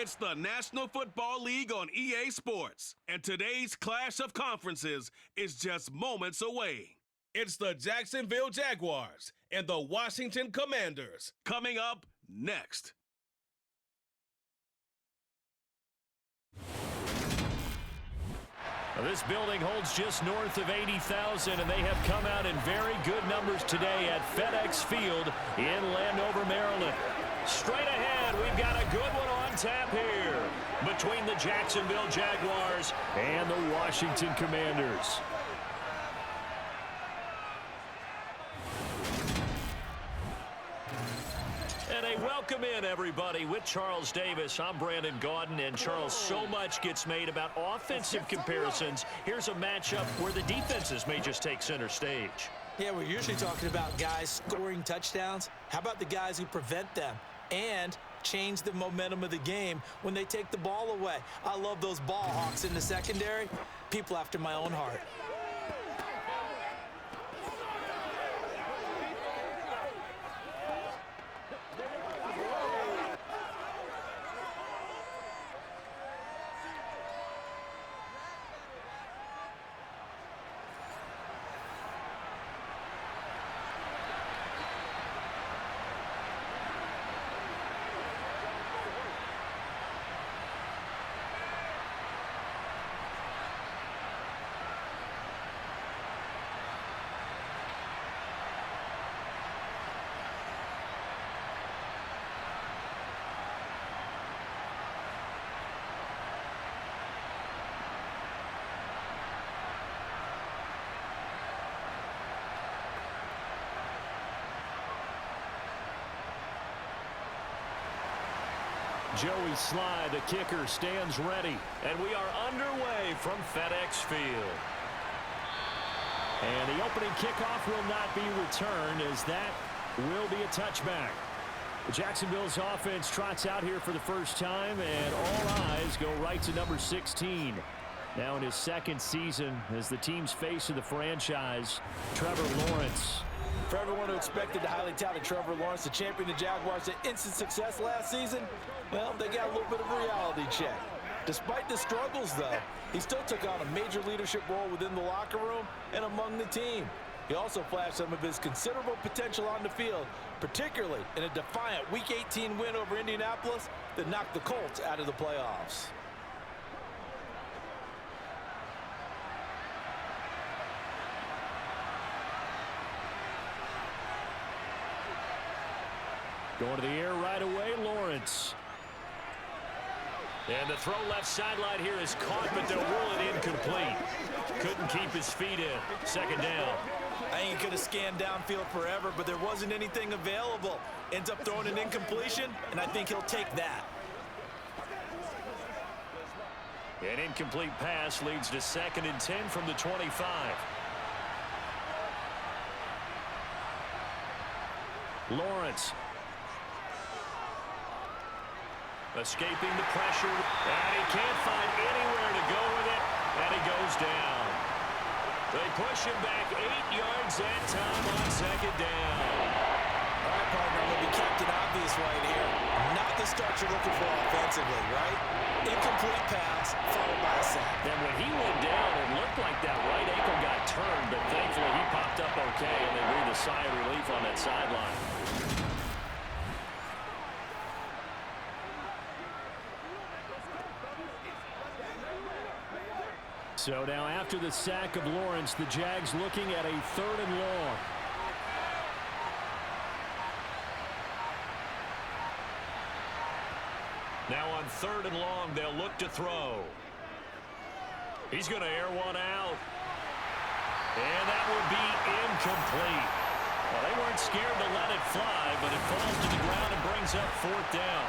It's the National Football League on EA Sports, and today's clash of conferences is just moments away. It's the Jacksonville Jaguars and the Washington Commanders coming up next. Well, this building holds just north of 80,000, and they have come out in very good numbers today at FedEx Field in Landover, Maryland. Straight ahead, we've got a good one on tap here between the Jacksonville Jaguars and the Washington Commanders. And a welcome in, everybody, with Charles Davis. I'm Brandon Gaudin, and Charles, so much gets made about offensive comparisons. Here's a matchup where the defenses may just take center stage. Yeah, we're usually talking about guys scoring touchdowns. How about the guys who prevent them and change the momentum of the game when they take the ball away? I love those ball hawks in the secondary. People after my own heart. Joey Sly, the kicker, stands ready. And we are underway from FedEx Field. And the opening kickoff will not be returned, as that will be a touchback. Jacksonville's offense trots out here for the first time, and all eyes go right to number 16. Now in his second season as the team's face of the franchise, Trevor Lawrence. For everyone who expected the highly touted Trevor Lawrence to champion the Jaguars to instant success last season, well, they got a little bit of a reality check. Despite the struggles, though, he still took on a major leadership role within the locker room and among the team. He also flashed some of his considerable potential on the field, particularly in a defiant Week 18 win over Indianapolis that knocked the Colts out of the playoffs. Going to the air right away, Lawrence. And the throw left sideline here is caught, but they'll rule it incomplete. Couldn't keep his feet in. Second down. I ain't going to scan downfield forever, but there wasn't anything available. Ends up throwing an incompletion, and I think he'll take that. An incomplete pass leads to 2nd and 10 from the 25. Lawrence. Escaping the pressure, and he can't find anywhere to go with it, and he goes down. They push him back 8 yards that time on 2nd down. All right, partner, I'm going to be Captain Obvious right here. Not the start you're looking for offensively, right? Incomplete pass, followed by a sack. Then when he went down, it looked like that right ankle got turned, but thankfully he popped up okay, and they breathed a sigh of relief on that sideline. So now after the sack of Lawrence, the Jags looking at a 3rd and long. Now on 3rd and long, they'll look to throw. He's going to air one out. And that will be incomplete. Well, they weren't scared to let it fly, but it falls to the ground and brings up 4th down.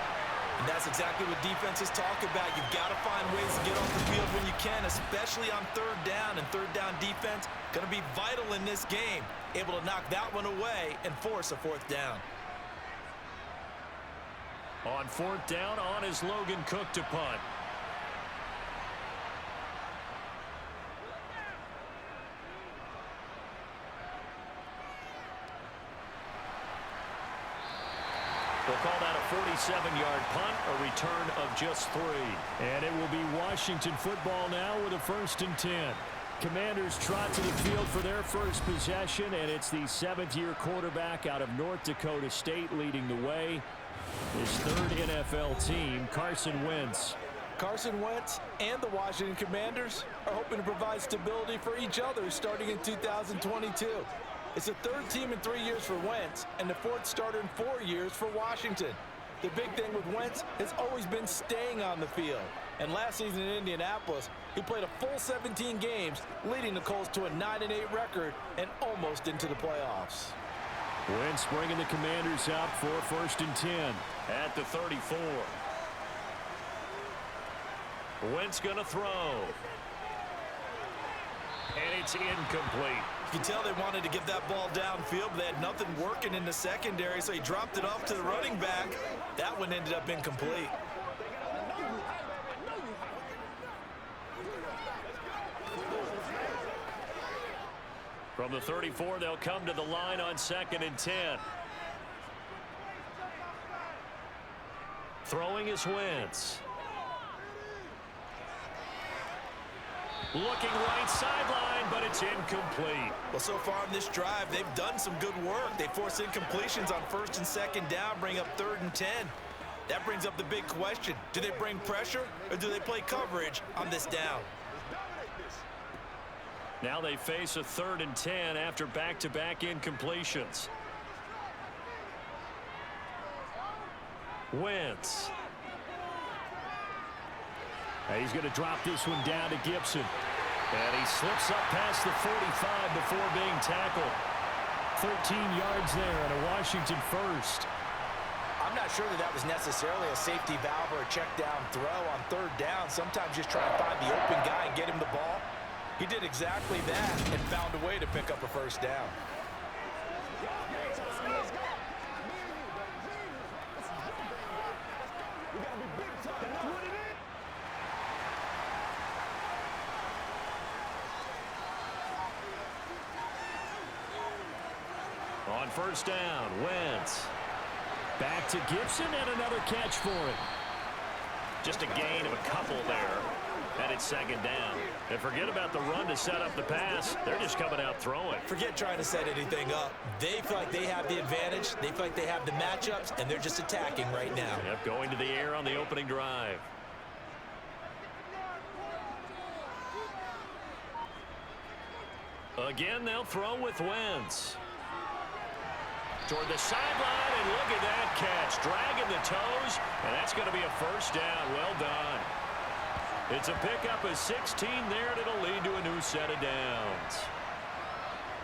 And that's exactly what defenses talk about. You've got to find ways to get off the field when you can, especially on 3rd down. And 3rd down defense going to be vital in this game. Able to knock that one away and force a 4th down. On 4th down, on is Logan Cook to punt. They'll call that a 47-yard punt, a return of just 3. And it will be Washington football now with a 1st and 10. Commanders trot to the field for their first possession, and it's the 7th-year quarterback out of North Dakota State leading the way. His 3rd NFL team, Carson Wentz. Carson Wentz and the Washington Commanders are hoping to provide stability for each other starting in 2022. It's the 3rd team in 3 years for Wentz and the 4th starter in 4 years for Washington. The big thing with Wentz has always been staying on the field. And last season in Indianapolis, he played a full 17 games, leading the Colts to a 9-8 record and almost into the playoffs. Wentz bringing the Commanders up for 1st and 10 at the 34. Wentz going to throw. And it's incomplete. You can tell they wanted to get that ball downfield, but they had nothing working in the secondary, so he dropped it off to the running back. That one ended up incomplete. From the 34, they'll come to the line on 2nd and 10. Throwing is Wentz. Looking right sideline, but it's incomplete. Well, so far in this drive, they've done some good work. They force incompletions on 1st and 2nd down, bring up 3rd and 10. That brings up the big question. Do they bring pressure, or do they play coverage on this down? Now they face a 3rd and 10 after back-to-back incompletions. Wentz. He's going to drop this one down to Gibson. And he slips up past the 45 before being tackled. 13 yards there and a Washington 1st. I'm not sure that was necessarily a safety valve or a check down throw on 3rd down. Sometimes just try and find the open guy and get him the ball. He did exactly that and found a way to pick up a 1st down. On 1st down, Wentz. Back to Gibson and another catch for him. Just a gain of a couple there. And it's 2nd down. And forget about the run to set up the pass. They're just coming out throwing. Forget trying to set anything up. They feel like they have the advantage. They feel like they have the matchups, and they're just attacking right now. Yep, going to the air on the opening drive. Again, they'll throw with Wentz. Toward the sideline, and look at that catch. Dragging the toes, and that's going to be a 1st down. Well done. It's a pickup of 16 there, and it'll lead to a new set of downs.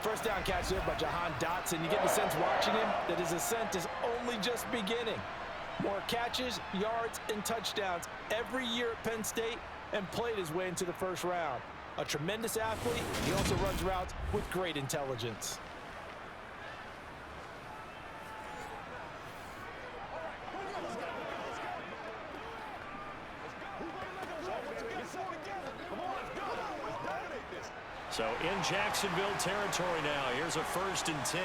1st down catch there by Jahan Dotson. You get the sense watching him that his ascent is only just beginning. More catches, yards, and touchdowns every year at Penn State, and played his way into the 1st round. A tremendous athlete, he also runs routes with great intelligence. So in Jacksonville territory now. Here's a 1st and 10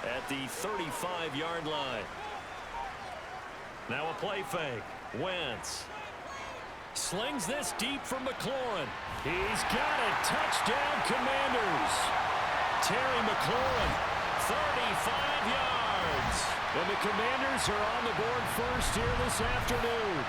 at the 35-yard line. Now a play fake. Wentz slings this deep from McLaurin. He's got it. Touchdown, Commanders. Terry McLaurin, 35 yards. And the Commanders are on the board first here this afternoon.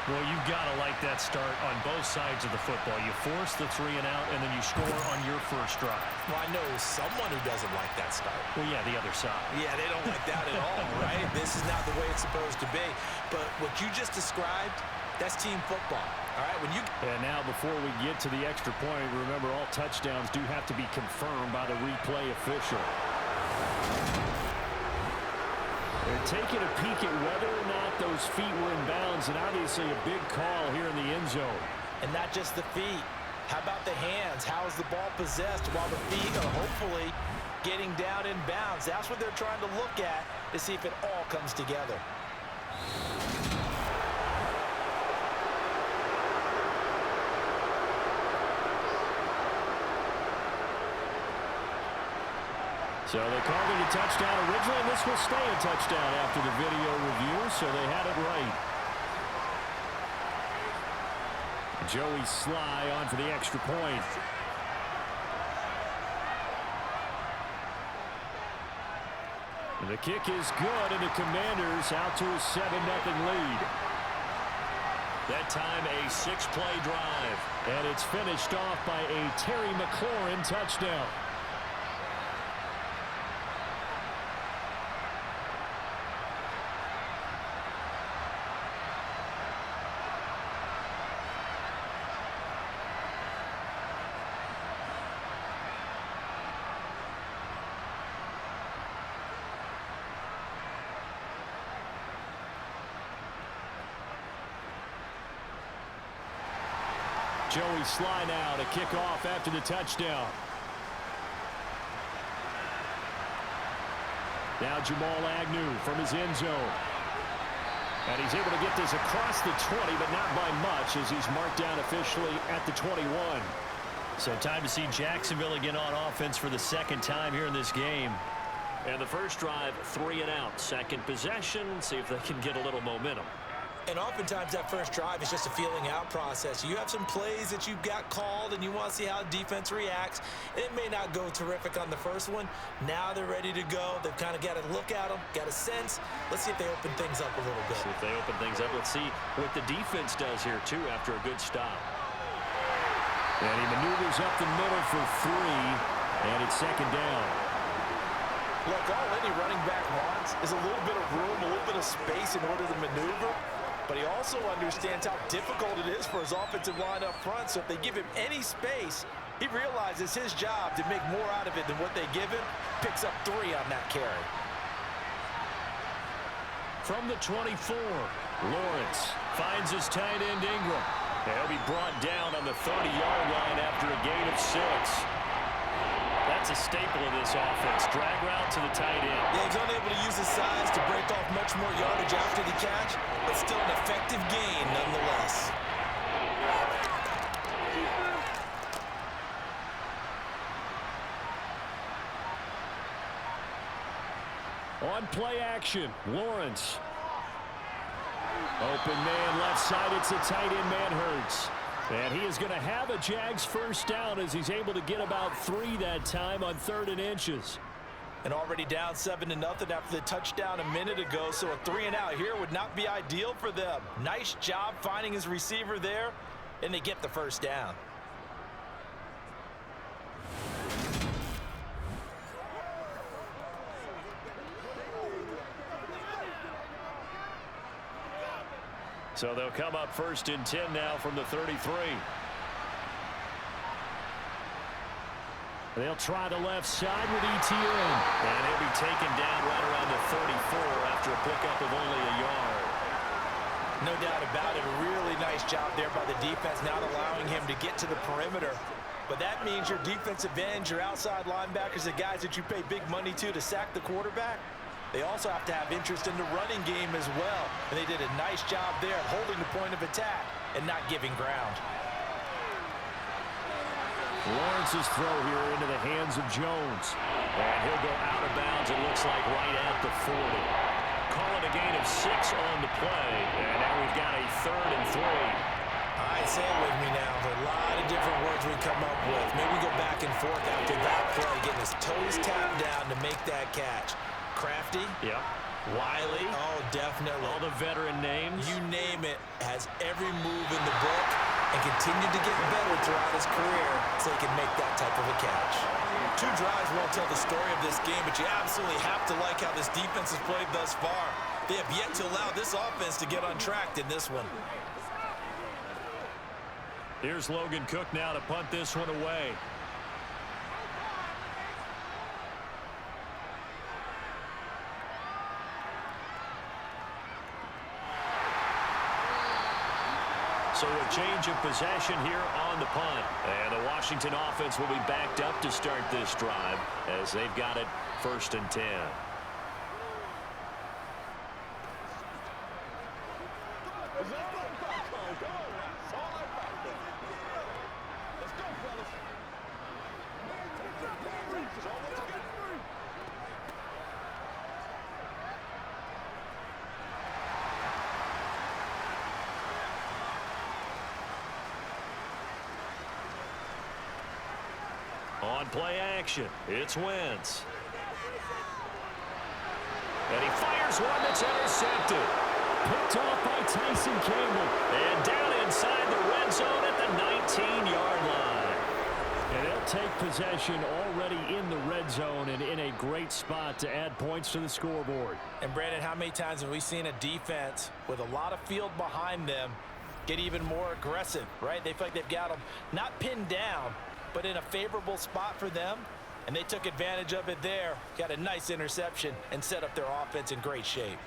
Well, you've got to like that start on both sides of the football. You force the 3 and out, and then you score on your first drive. Well, I know someone who doesn't like that start. Well, yeah, the other side. Yeah, they don't like that at all, right? This is not the way it's supposed to be. But what you just described, that's team football. All right, when you... And now before we get to the extra point, remember all touchdowns do have to be confirmed by the replay official. They're taking a peek at whether or not those feet were in bounds, and obviously a big call here in the end zone. And not just the feet. How about the hands? How is the ball possessed while the feet are hopefully getting down in bounds? That's what they're trying to look at to see if it all comes together. So they called it a touchdown originally, and this will stay a touchdown after the video review, so they had it right. Joey Sly on for the extra point. And the kick is good, and the Commanders out to a 7-0 lead. That time a 6-play drive. And it's finished off by a Terry McLaurin touchdown. Joey Sly now to kick off after the touchdown. Now Jamal Agnew from his end zone. And he's able to get this across the 20, but not by much as he's marked down officially at the 21. So time to see Jacksonville again on offense for the second time here in this game. And the first drive, 3 and out. Second possession, see if they can get a little momentum. And oftentimes that first drive is just a feeling out process. You have some plays that you've got called and you want to see how the defense reacts. It may not go terrific on the first one. Now they're ready to go. They've kind of got to look at them, got a sense. Let's see if they open things up a little bit. See if they open things up. Let's see what the defense does here, too, after a good stop. And he maneuvers up the middle for 3, and it's second down. Look, all any running back wants is a little bit of room, a little bit of space in order to maneuver. But he also understands how difficult it is for his offensive line up front. So if they give him any space, he realizes his job to make more out of it than what they give him. Picks up 3 on that carry. From the 24, Lawrence finds his tight end Ingram. He'll be brought down on the 30-yard line after a gain of 6. That's a staple of this offense. Drag route to the tight end. Yeah, he's unable to use his size to break off much more yardage after the catch, but still an effective gain nonetheless. On play action, Lawrence. Open man left side. It's a tight end man Hurts. And he is going to have a Jags first down as he's able to get about 3 that time on 3rd and inches. And already down 7-0 after the touchdown a minute ago, so a 3 and out here would not be ideal for them. Nice job finding his receiver there, and they get the first down. So they'll come up 1st and 10 now from the 33. They'll try the left side with ETN. And he'll be taken down right around the 34 after a pickup of only a yard. No doubt about it. A really nice job there by the defense, not allowing him to get to the perimeter. But that means your defensive ends, your outside linebackers, the guys that you pay big money to sack the quarterback, they also have to have interest in the running game as well. And they did a nice job there holding the point of attack and not giving ground. Lawrence's throw here into the hands of Jones. And he'll go out of bounds, it looks like, right at the 40. Call it a gain of 6 on the play. And now we've got a 3rd and 3. All right, say it with me now. There are a lot of different words we come up with. Maybe we go back and forth after that play, getting his toes tapped down to make that catch. Crafty. Yep. Wiley. Oh, definitely. All the veteran names. You name it. Has every move in the book and continued to get better throughout his career so he can make that type of a catch. 2 drives won't tell the story of this game, but you absolutely have to like how this defense has played thus far. They have yet to allow this offense to get on track in this one. Here's Logan Cook now to punt this one away. So a change of possession here on the punt. And the Washington offense will be backed up to start this drive as they've got it 1st and 10. On play action, it's Wentz. And he fires one that's intercepted. Picked off by Tyson Campbell. And down inside the red zone at the 19-yard line. And they'll take possession already in the red zone and in a great spot to add points to the scoreboard. And Brandon, how many times have we seen a defense with a lot of field behind them get even more aggressive, right? They feel like they've got them not pinned down, but in a favorable spot for them. And they took advantage of it there, got a nice interception, and set up their offense in great shape.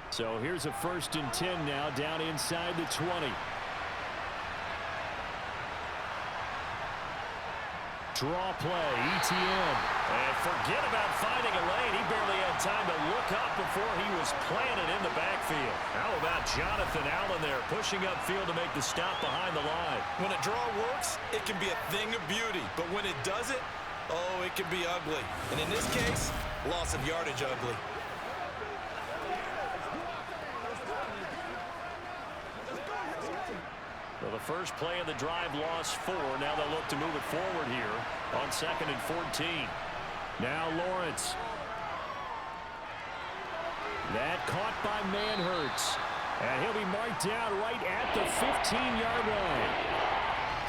So here's a 1st and 10 now, down inside the 20. Draw play, ETN. And forget about finding a lane. He barely had time to look up before he was planted in the backfield. How about Jonathan Allen there pushing upfield to make the stop behind the line? When a draw works, it can be a thing of beauty. But when it doesn't, oh, it can be ugly. And in this case, loss of yardage ugly. Well, the first play of the drive lost 4. Now they'll look to move it forward here on 2nd and 14. Now Lawrence. That caught by Manhurts. And he'll be marked down right at the 15-yard line.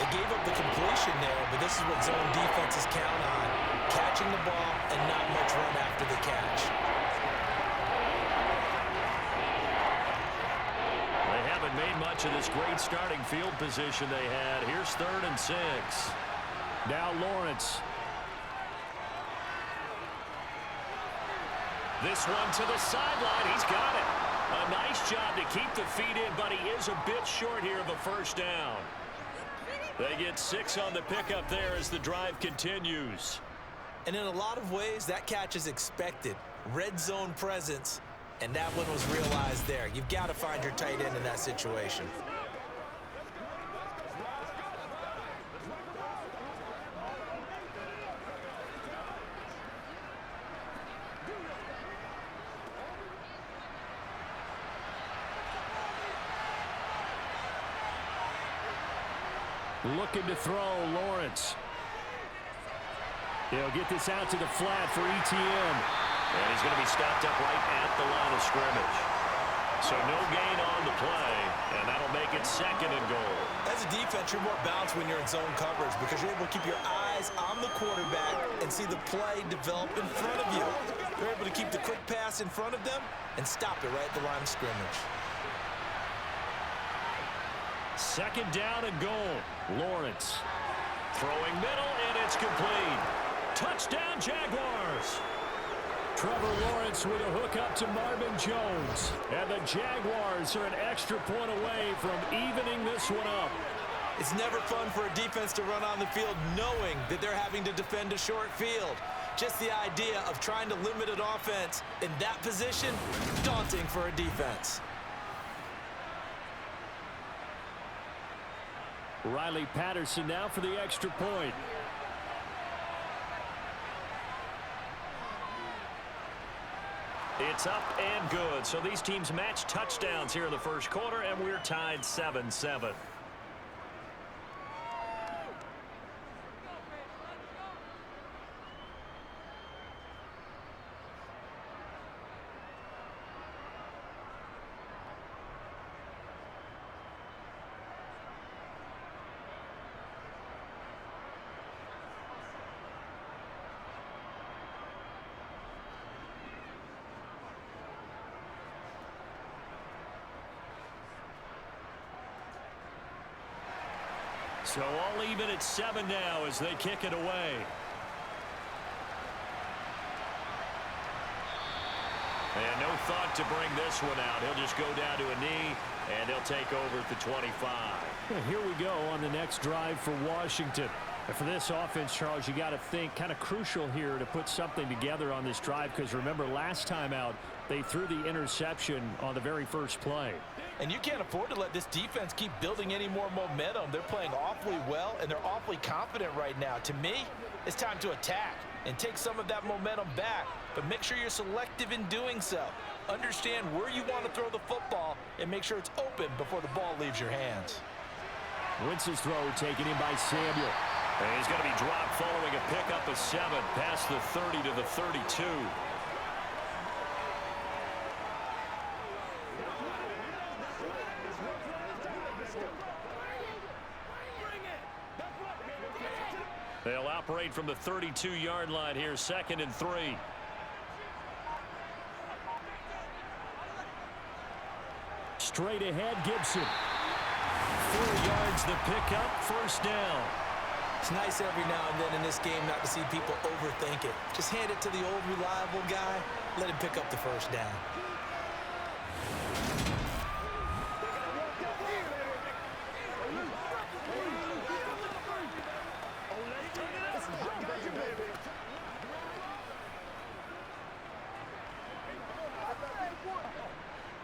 They gave up the completion there, but this is what zone defenses count on. Catching the ball and not much run after the catch. Made much of this great starting field position they had. Here's 3rd and 6. Now Lawrence. This one to the sideline. He's got it. A nice job to keep the feet in, but he is a bit short here of a 1st down. They get 6 on the pickup there as the drive continues. And in a lot of ways, that catch is expected. Red zone presence. And that one was realized there. You've got to find your tight end in that situation. Looking to throw, Lawrence. He'll get this out to the flat for ETN. And he's going to be stopped up right at the line of scrimmage. So no gain on the play, and that'll make it 2nd and goal. As a defense, you're more balanced when you're in zone coverage because you're able to keep your eyes on the quarterback and see the play develop in front of you. You're able to keep the quick pass in front of them and stop it right at the line of scrimmage. 2nd down and goal. Lawrence. Throwing middle, and it's complete. Touchdown, Jaguars. Trevor Lawrence with a hook up to Marvin Jones. And the Jaguars are an extra point away from evening this one up. It's never fun for a defense to run on the field knowing that they're having to defend a short field. Just the idea of trying to limit an offense in that position, daunting for a defense. Riley Patterson now for the extra point. It's up and good. So these teams match touchdowns here in the 1st quarter, and we're tied 7-7. So all even at 7 now as they kick it away. And no thought to bring this one out. He'll just go down to a knee, and he'll take over at the 25. Here we go on the next drive for Washington. For this offense, Charles, you got to think kind of crucial here to put something together on this drive, because remember last time out they threw the interception on the very first play. And you can't afford to let this defense keep building any more momentum. They're playing awfully well, and they're awfully confident right now. To me, it's time to attack and take some of that momentum back, but make sure you're selective in doing so. Understand where you want to throw the football and make sure it's open before the ball leaves your hands. Wentz's throw taken in by Samuel. And he's going to be dropped following a pickup of 7 past the 30 to the 32. They'll operate from the 32-yard line here, 2nd and 3. Straight ahead, Gibson. 4 yards the pickup, 1st down. It's nice every now and then in this game not to see people overthink it. Just hand it to the old reliable guy, let him pick up the 1st down.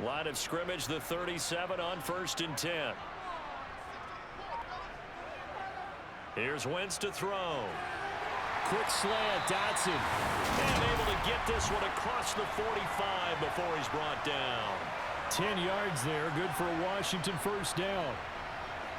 Line of scrimmage, the 37 on 1st and 10. Here's Wentz to throw. Quick slant, Dotson. And able to get this one across the 45 before he's brought down. 10 yards there, good for a Washington 1st down.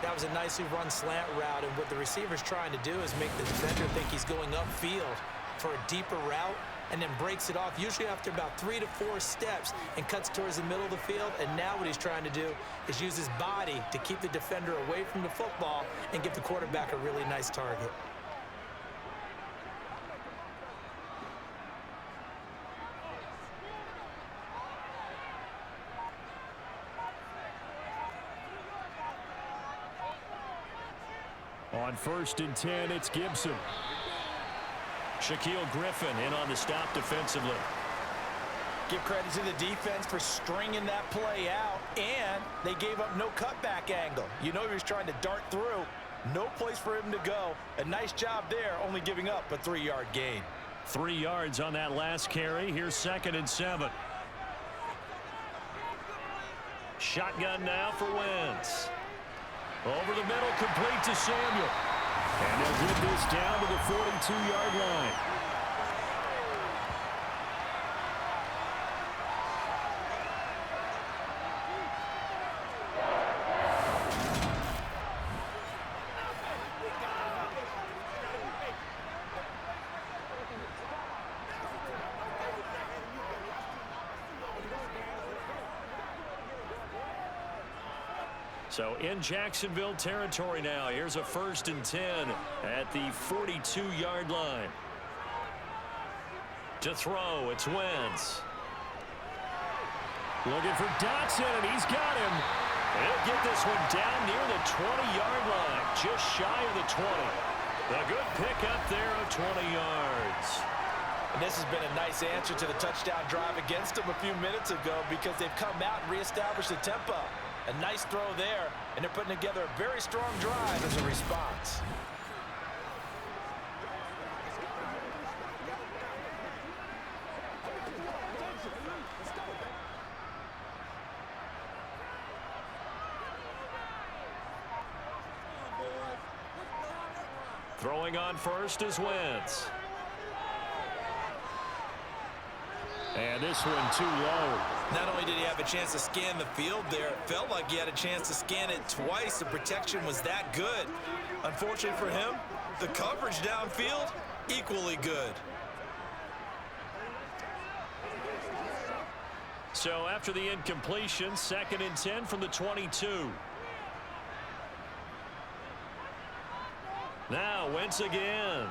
That was a nicely run slant route, and what the receiver's trying to do is make the defender think he's going upfield for a deeper route, and then breaks it off, usually after about 3 to 4 steps, and cuts towards the middle of the field. And now what he's trying to do is use his body to keep the defender away from the football and give the quarterback a really nice target. On 1st and 10, it's Gibson. Shaquille Griffin in on the stop defensively. Give credit to the defense for stringing that play out, and they gave up no cutback angle. You know he was trying to dart through. No place for him to go. A nice job there, only giving up a 3-yard gain. 3 yards on that last carry. Here's 2nd and 7. Shotgun now for Wentz. Over the middle, complete to Samuel. And they'll get this down to the 42-yard line. So in Jacksonville territory now. Here's a 1st and 10 at the 42-yard line. To throw, it's Wentz. Looking for Dotson, and he's got him. He'll get this one down near the 20-yard line, just shy of the 20. A good pickup there of 20 yards. And this has been a nice answer to the touchdown drive against them a few minutes ago, because they've come out and reestablished the tempo. A nice throw there, and they're putting together a very strong drive as a response. Throwing on 1st is Wentz. And this one too low. Not only did he have a chance to scan the field there, it felt like he had a chance to scan it twice. The protection was that good. Unfortunately for him, the coverage downfield, equally good. So after the incompletion, 2nd and 10 from the 22. Now Wentz again.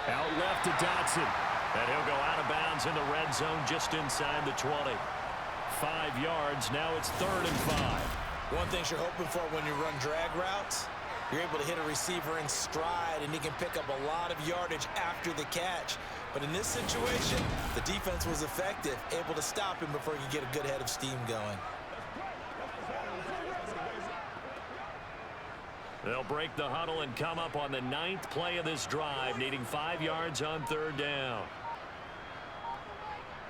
Out left to Dotson. And he'll go out of bounds in the red zone just inside the 20. 5 yards. Now it's 3rd and 5. One thing you're hoping for when you run drag routes, you're able to hit a receiver in stride, and he can pick up a lot of yardage after the catch. But in this situation, the defense was effective, able to stop him before he could get a good head of steam going. They'll break the huddle and come up on the 9th play of this drive, needing 5 yards on 3rd down.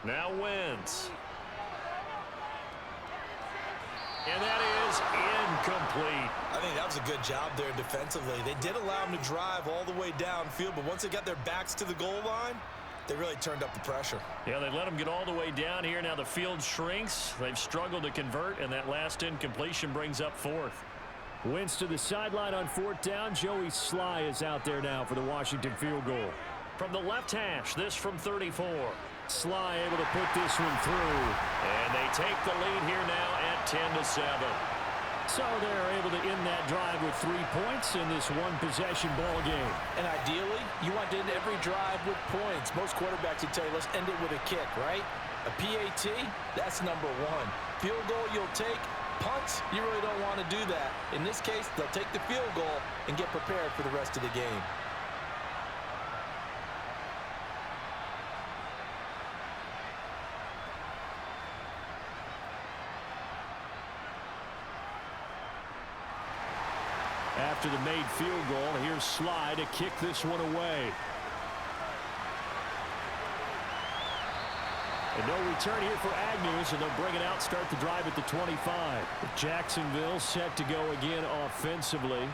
Now Wentz. And that is incomplete. I think that was a good job there defensively. They did allow him to drive all the way downfield, but once they got their backs to the goal line, they really turned up the pressure. Yeah, they let him get all the way down here. Now the field shrinks. They've struggled to convert, and that last incompletion brings up 4th. Wentz to the sideline on 4th down. Joey Sly is out there now for the Washington field goal. From the left hash, this from 34. Sly able to put this one through. And they take the lead here now at 10-7. So they're able to end that drive with 3 points in this one-possession ball game. And ideally, you want to end every drive with points. Most quarterbacks would tell you, let's end it with a kick, right? A PAT, that's number 1. Field goal you'll take. Punts, you really don't want to do that. In this case, they'll take the field goal and get prepared for the rest of the game. After the made field goal, here's Sly to kick this one away. And no return here for Agnew, so they'll bring it out, start the drive at the 25. Jacksonville set to go again offensively.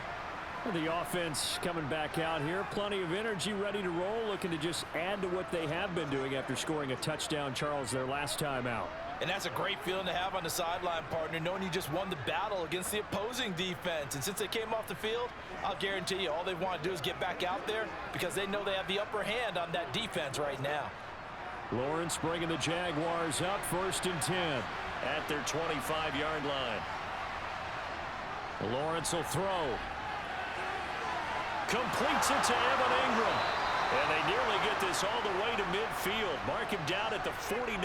The offense coming back out here. Plenty of energy, ready to roll, looking to just add to what they have been doing after scoring a touchdown, Charles, their last time out. And that's a great feeling to have on the sideline, partner, knowing you just won the battle against the opposing defense. And since they came off the field, I'll guarantee you all they want to do is get back out there because they know they have the upper hand on that defense right now. Lawrence bringing the Jaguars up, 1st and 10. At their 25-yard line. Lawrence will throw. Completes it to Evan Ingram. And they nearly get this all the way to midfield. Mark him down at the 49.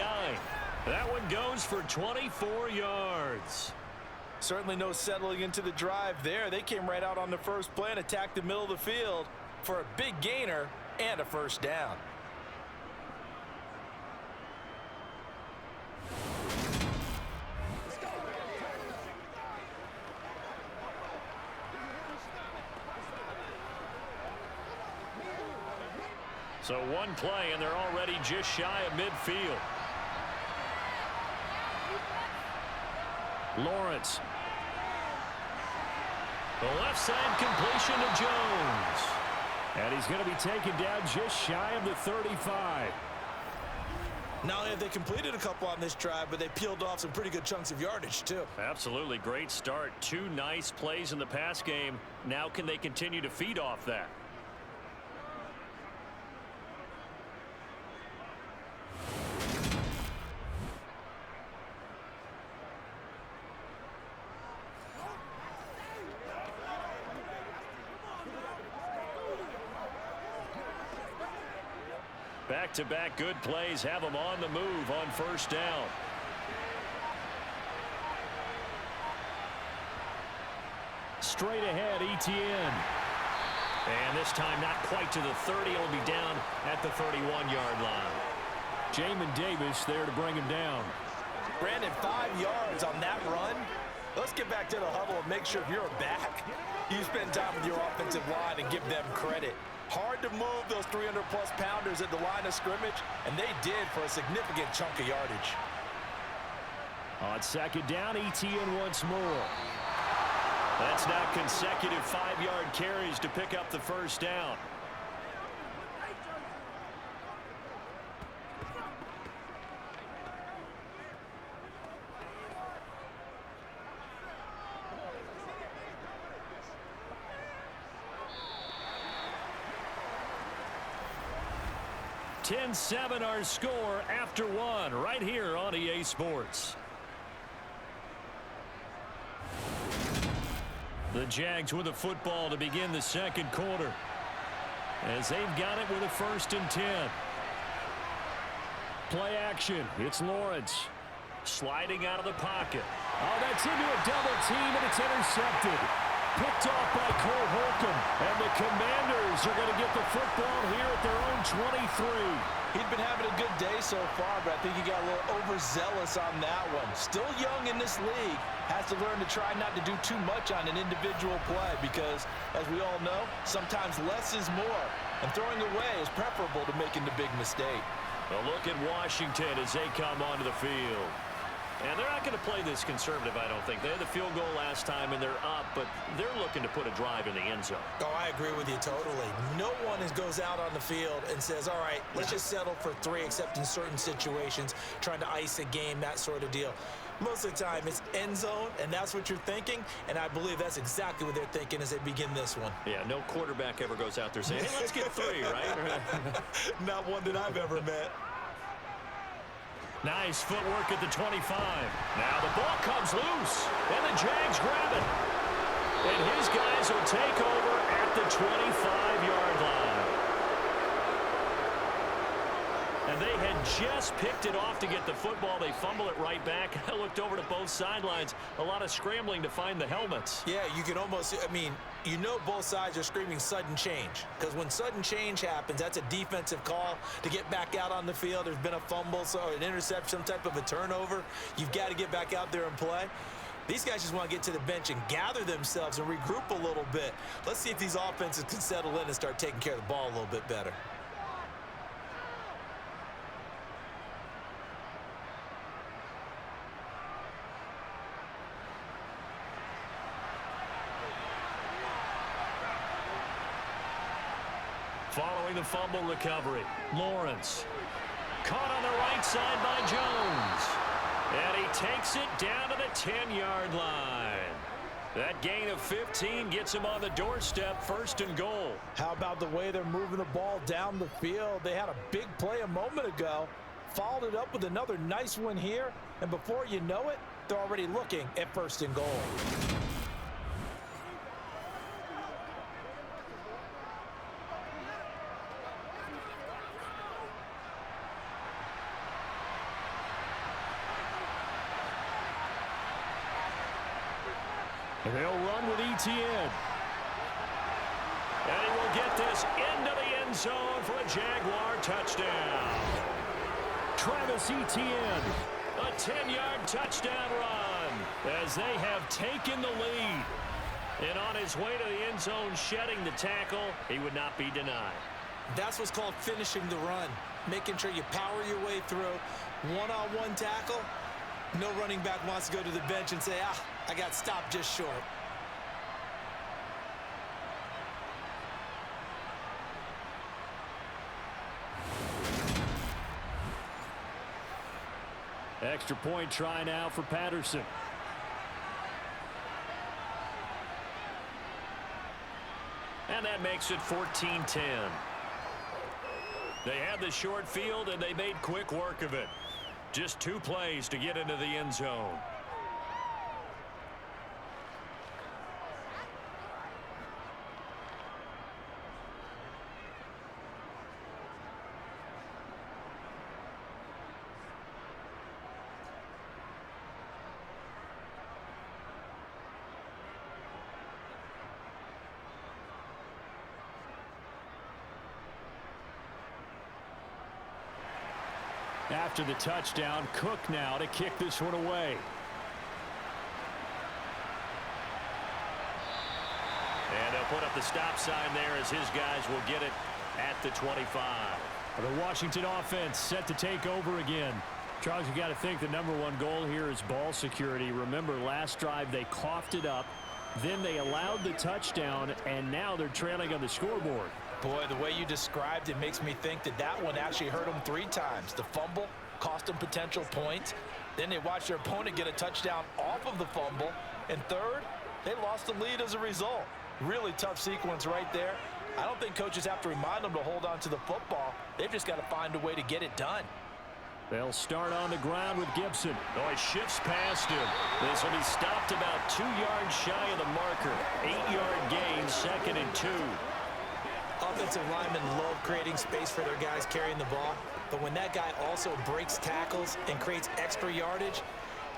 That one goes for 24 yards. Certainly no settling into the drive there. They came right out on the first play and attacked the middle of the field for a big gainer and a 1st down. So one play, and they're already just shy of midfield. Lawrence. The left side completion to Jones. And he's going to be taken down just shy of the 35. Not only have they completed a couple on this drive, but they peeled off some pretty good chunks of yardage, too. Absolutely great start. 2 nice plays in the pass game. Now can they continue to feed off that? Back-to-back good plays have them on the move on 1st down. Straight ahead, Etienne. And this time not quite to the 30. It'll be down at the 31-yard line. Jamin Davis there to bring him down. Brandon, 5 yards on that run. Let's get back to the huddle and make sure if you're a back, you spend time with your offensive line and give them credit. Hard to move those 300-plus pounders at the line of scrimmage, and they did for a significant chunk of yardage. On 2nd down, Etienne once more. That's now consecutive 5-yard carries to pick up the 1st down. (10-7) our score after 1 right here on EA Sports. The Jags with the football to begin the 2nd quarter, as they've got it with a 1st and 10. Play action. It's Lawrence. Sliding out of the pocket. Oh, that's into a double team, and it's intercepted. picked off by Cole Holcomb. And the Commanders are going to get the football here at their own 23. He'd been having a good day so far, but I think he got a little overzealous on that one. Still young in this league. Has to learn to try not to do too much on an individual play because, as we all know, sometimes less is more. And throwing away is preferable to making the big mistake. A look at Washington as they come onto the field. And they're not going to play this conservative, I don't think. They had the field goal last time, and they're up, but they're looking to put a drive in the end zone. Oh, I agree with you totally. No one goes out on the field and says, all right, let's just settle for 3, except in certain situations, trying to ice a game, that sort of deal. Most of the time, it's end zone, and that's what you're thinking, and I believe that's exactly what they're thinking as they begin this one. Yeah, no quarterback ever goes out there saying, hey, let's get 3, right? Not one that I've ever met. Nice footwork at the 25. Now the ball comes loose, and the Jags grab it. And his guys will take over at the 25-yard line. And they had just picked it off to get the football. They fumble it right back. I looked over to both sidelines. A lot of scrambling to find the helmets. Yeah, you can almost, you know both sides are screaming sudden change. Because when sudden change happens, that's a defensive call to get back out on the field. There's been a fumble, so an interception, some type of a turnover. You've got to get back out there and play. These guys just want to get to the bench and gather themselves and regroup a little bit. Let's see if these offenses can settle in and start taking care of the ball a little bit better. Following the fumble recovery, Lawrence. Caught on the right side by Jones. And he takes it down to the 10-yard line. That gain of 15 gets him on the doorstep, 1st and goal. How about the way they're moving the ball down the field? They had a big play a moment ago, followed it up with another nice one here, and before you know it, they're already looking at 1st and goal. And they'll run with Etienne. And he will get this into the end zone for a Jaguar touchdown. Travis Etienne, a 10-yard touchdown run as they have taken the lead. And on his way to the end zone, shedding the tackle, he would not be denied. That's what's called finishing the run, making sure you power your way through. One-on-one tackle. No running back wants to go to the bench and say, I got stopped just short. Extra point try now for Patterson. And that makes it 14-10. They had the short field, and they made quick work of it. Just 2 plays to get into the end zone. After the touchdown, Cook now to kick this one away. And they'll put up the stop sign there as his guys will get it at the 25. The Washington offense set to take over again. Charles, you got to think the #1 goal here is ball security. Remember, last drive they coughed it up. Then they allowed the touchdown, and now they're trailing on the scoreboard. Boy, the way you described it makes me think that one actually hurt them 3 times. The fumble cost them potential points. Then they watched their opponent get a touchdown off of the fumble. And third, they lost the lead as a result. Really tough sequence right there. I don't think coaches have to remind them to hold on to the football. They've just got to find a way to get it done. They'll start on the ground with Gibson. Oh, he shifts past him. This will be stopped about 2 yards shy of the marker. 8-yard gain, 2nd and 2. Offensive linemen love creating space for their guys carrying the ball, but when that guy also breaks tackles and creates extra yardage,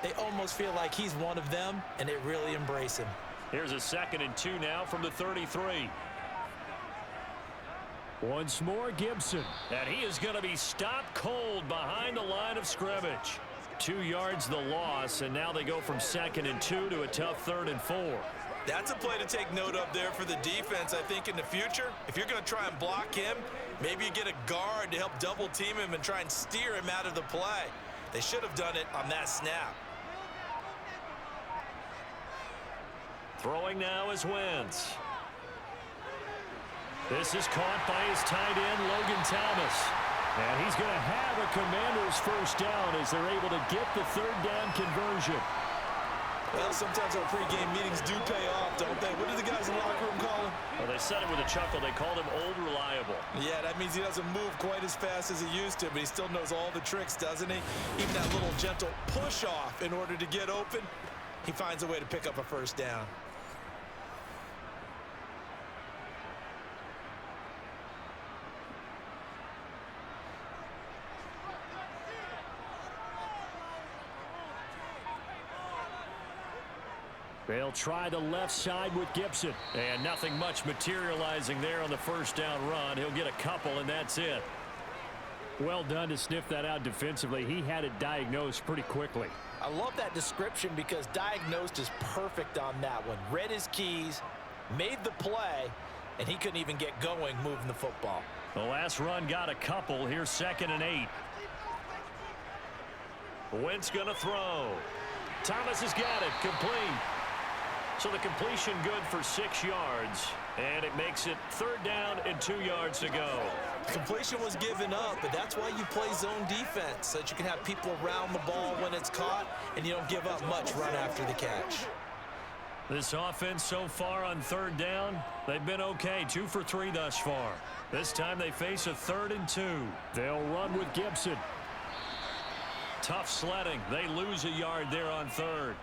they almost feel like he's one of them, and they really embrace him. Here's a 2nd and 2 now from the 33. Once more, Gibson. And he is going to be stopped cold behind the line of scrimmage. 2 yards the loss, and now they go from 2nd and 2 to a tough 3rd and 4. That's a play to take note of there for the defense, I think, in the future. If you're going to try and block him, maybe you get a guard to help double-team him and try and steer him out of the play. They should have done it on that snap. Throwing now is Wentz. This is caught by his tight end, Logan Thomas. And he's going to have a Commander's first down as they're able to get the 3rd down conversion. Well, sometimes our pregame meetings do pay off, don't they? What do the guys in the locker room call him? Well, they said it with a chuckle. They called him Old Reliable. Yeah, that means he doesn't move quite as fast as he used to, but he still knows all the tricks, doesn't he? Even that little gentle push-off in order to get open, he finds a way to pick up a first down. They'll try the left side with Gibson. And nothing much materializing there on the first down run. He'll get a couple, and that's it. Well done to sniff that out defensively. He had it diagnosed pretty quickly. I love that description because diagnosed is perfect on that one. Read his keys, made the play, and he couldn't even get going moving the football. The last run got a couple. Here's 2nd and 8. Wentz going to throw. Thomas has got it. Complete. So the completion good for 6 yards, and it makes it 3rd down and 2 yards to go. Completion was given up, but that's why you play zone defense, so that you can have people around the ball when it's caught, and you don't give up much run after the catch. This offense so far on 3rd down, they've been okay. 2 for 3 thus far. This time they face a 3rd and 2. They'll run with Gibson. Tough sledding. They lose a yard there on 3rd.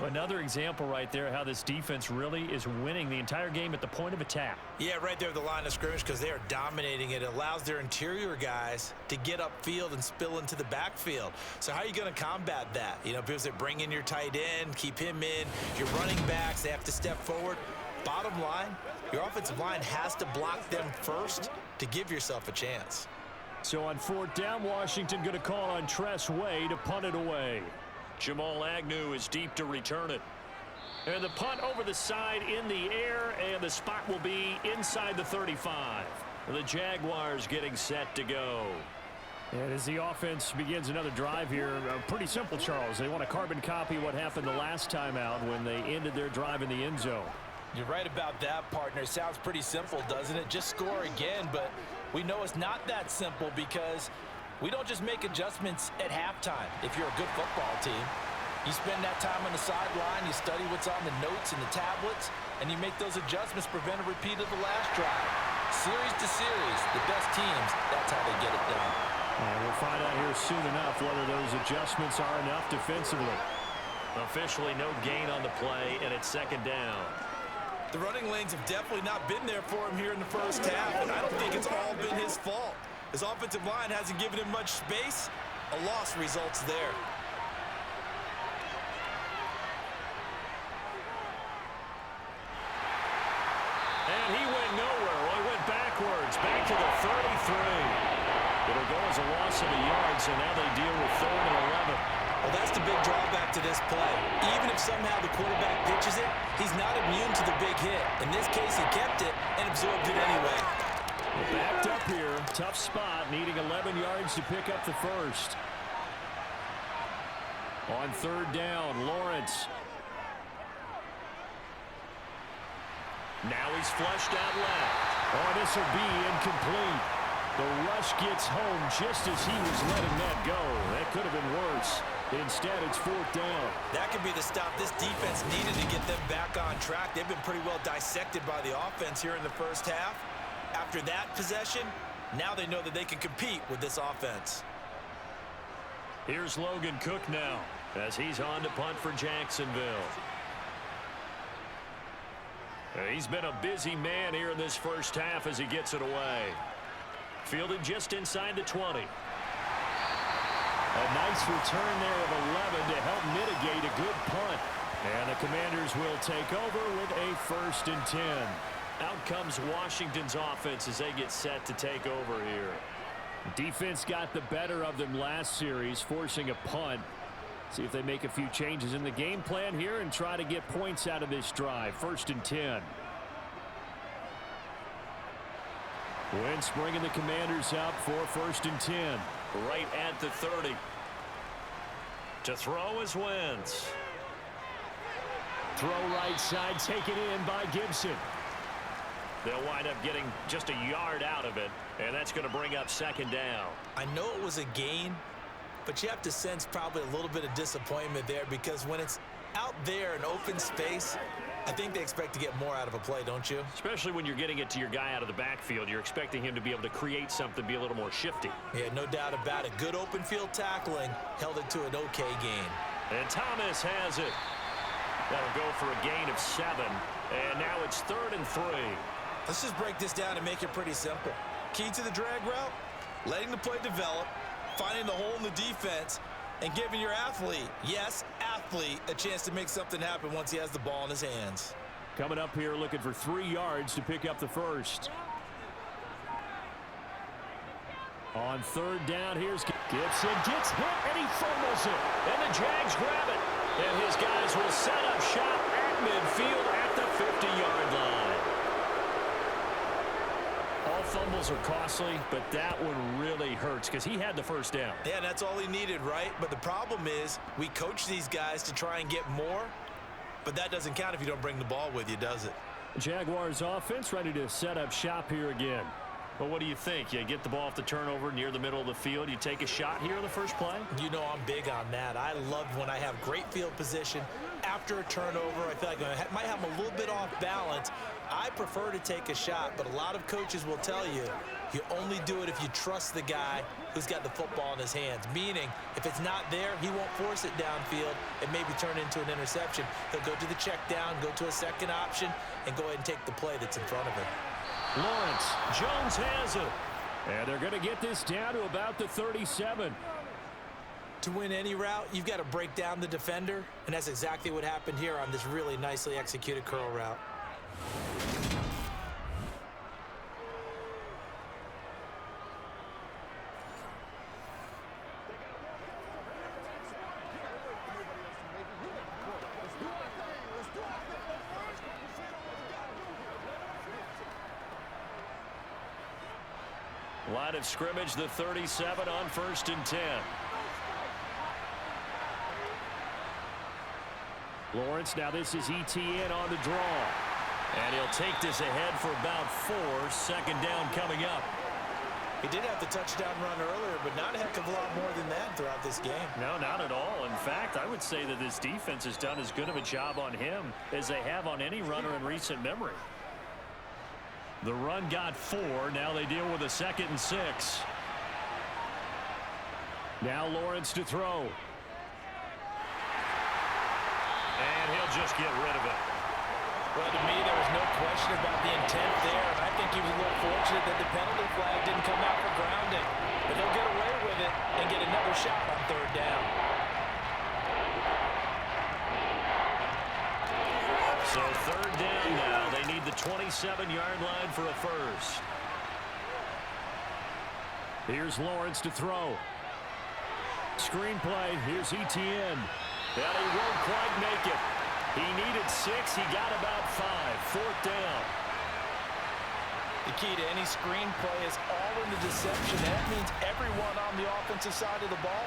Another example right there how this defense really is winning the entire game at the point of attack. Yeah, right there at the line of scrimmage because they are dominating it. It allows their interior guys to get upfield and spill into the backfield. So how are you going to combat that? You know, because they bring in your tight end, keep him in. Your running backs, they have to step forward. Bottom line, your offensive line has to block them first to give yourself a chance. So on 4th down, Washington going to call on Tress Way to punt it away. Jamal Agnew is deep to return it. And the punt over the side in the air, and the spot will be inside the 35. The Jaguars getting set to go. And as the offense begins another drive here, pretty simple, Charles. They want to carbon copy what happened the last time out when they ended their drive in the end zone. You're right about that, partner. Sounds pretty simple, doesn't it? Just score again, but we know it's not that simple because we don't just make adjustments at halftime. If you're a good football team, you spend that time on the sideline, you study what's on the notes and the tablets, and you make those adjustments, prevent a repeat of the last drive. Series to series, the best teams, that's how they get it done. And we'll find out here soon enough whether those adjustments are enough defensively. Officially no gain on the play, and it's 2nd down. The running lanes have definitely not been there for him here in the first half, and I don't think it's all been his fault. His offensive line hasn't given him much space. A loss results there. And he went nowhere. Well, he went backwards, back to the 33. It'll go as a loss of a yard, so now they deal with 3rd and 11. Well, that's the big drawback to this play. Even if somehow the quarterback pitches it, he's not immune to the big hit. In this case, he kept it and absorbed it anyway. Backed up here. Tough spot, needing 11 yards to pick up the first. On 3rd down, Lawrence. Now he's flushed out left. Oh, this will be incomplete. The rush gets home just as he was letting that go. That could have been worse. Instead, it's 4th down. That could be the stop this defense needed to get them back on track. They've been pretty well dissected by the offense here in the first half. After that possession, now they know that they can compete with this offense. Here's Logan Cook now as he's on to punt for Jacksonville. He's been a busy man here in this first half as he gets it away. Fielded just inside the 20. A nice return there of 11 to help mitigate a good punt. And the Commanders will take over with a 1st and 10. Out comes Washington's offense as they get set to take over here. Defense got the better of them last series, forcing a punt. See if they make a few changes in the game plan here and try to get points out of this drive. 1st and 10. Wentz bringing the Commanders up for 1st and 10. Right at the 30. To throw is Wentz. Throw right side, taken in by Gibson. They'll wind up getting just a yard out of it, and that's going to bring up 2nd down. I know it was a gain, but you have to sense probably a little bit of disappointment there because when it's out there in open space, I think they expect to get more out of a play, don't you? Especially when you're getting it to your guy out of the backfield. You're expecting him to be able to create something, be a little more shifty. Yeah, no doubt about it. Good open field tackling held it to an okay gain. And Thomas has it. That'll go for a gain of 7. And now it's 3rd and 3. Let's just break this down and make it pretty simple. Key to the drag route, letting the play develop, finding the hole in the defense, and giving your athlete, yes, athlete, a chance to make something happen once he has the ball in his hands. Coming up here looking for 3 yards to pick up the 1st. On 3rd down, here's Gibson. Gets hit, and he fumbles it. And the Jags grab it. And his guys will set up shop at midfield at the 50-yard line. All fumbles are costly, but that one really hurts because he had the 1st down. Yeah, that's all he needed, right? But the problem is we coach these guys to try and get more, but that doesn't count if you don't bring the ball with you, does it? Jaguars offense ready to set up shop here again. Well, what do you think? You get the ball off the turnover near the middle of the field. You take a shot here on the first play? You know I'm big on that. I love when I have great field position. After a turnover, I feel like I might have a little bit off balance. I prefer to take a shot, but a lot of coaches will tell you, you only do it if you trust the guy who's got the football in his hands. Meaning, if it's not there, he won't force it downfield and maybe turn it into an interception. He'll go to the check down, go to a second option, and go ahead and take the play that's in front of him. Lawrence, Jones has it. And they're going to get this down to about the 37. To win any route, you've got to break down the defender, and that's exactly what happened here on this really nicely executed curl route. Line of scrimmage, the 37 on 1st and 10. Lawrence, now this is ETN on the draw. And he'll take this ahead for about 4. 2nd down coming up. He did have the touchdown run earlier, but not a heck of a lot more than that throughout this game. No, not at all. In fact, I would say that this defense has done as good of a job on him as they have on any runner in recent memory. The run got 4. Now they deal with a 2nd and 6. Now Lawrence to throw. And he'll just get rid of it. Well, to me, there was no question about the intent there. And I think he was a little fortunate that the penalty flag didn't come out for grounding. But they'll get away with it and get another shot on 3rd down. So 3rd down now. They need the 27-yard line for a 1st. Here's Lawrence to throw. Screenplay. Here's ETN. Well, he won't quite make it. He needed 6. He got about 5. 4th down. The key to any screenplay is all in the deception. That means everyone on the offensive side of the ball.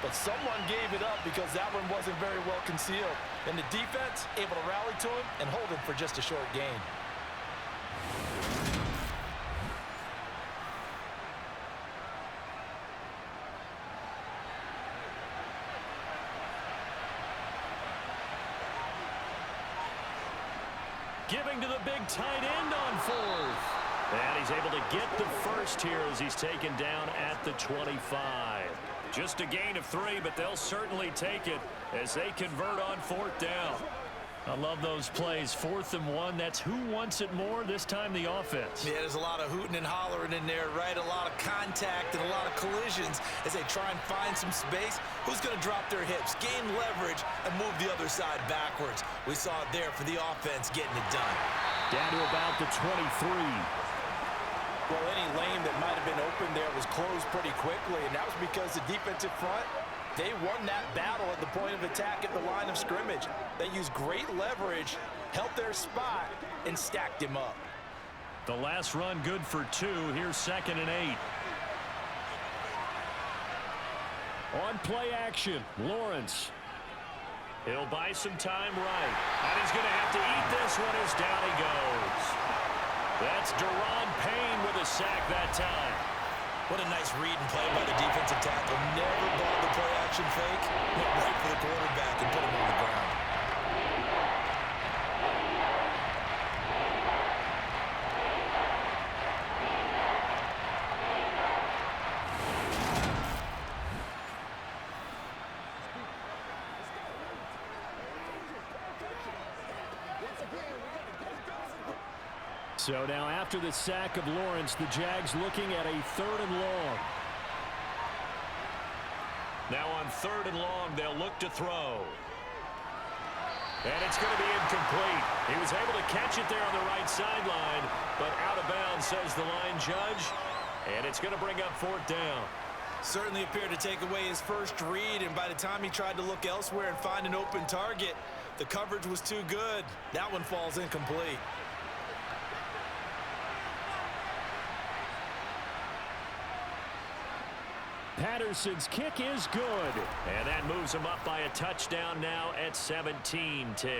But someone gave it up because that one wasn't very well concealed. And the defense able to rally to him and hold him for just a short gain. Giving to the big tight end on 4th. And he's able to get the 1st here as he's taken down at the 25. Just a gain of 3, but they'll certainly take it as they convert on 4th down. I love those plays. 4th and 1. That's who wants it more, this time the offense. Yeah, there's a lot of hooting and hollering in there, right? A lot of contact and a lot of collisions as they try and find some space. Who's going to drop their hips, gain leverage, and move the other side backwards? We saw it there for the offense getting it done. Down to about the 23. Well, any lane that might have been open there was closed pretty quickly, and that was because the defensive front, they won that battle at the point of attack at the line of scrimmage. They used great leverage, held their spot, and stacked him up. The last run good for 2. Here's 2nd and 8. On play action, Lawrence. He'll buy some time right. And he's going to have to eat this one as down he goes. That's Deron Payne with a sack that time. What a nice read and play by the defensive tackle. Never bought the play-action fake. Went right for the quarterback and put him on the ground. So now after the sack of Lawrence, the Jags looking at a 3rd and long. Now on 3rd and long, they'll look to throw. And it's going to be incomplete. He was able to catch it there on the right sideline, but out of bounds, says the line judge. And it's going to bring up 4th down. Certainly appeared to take away his first read, and by the time he tried to look elsewhere and find an open target, the coverage was too good. That one falls incomplete. Patterson's kick is good. And that moves him up by a touchdown now at 17-10.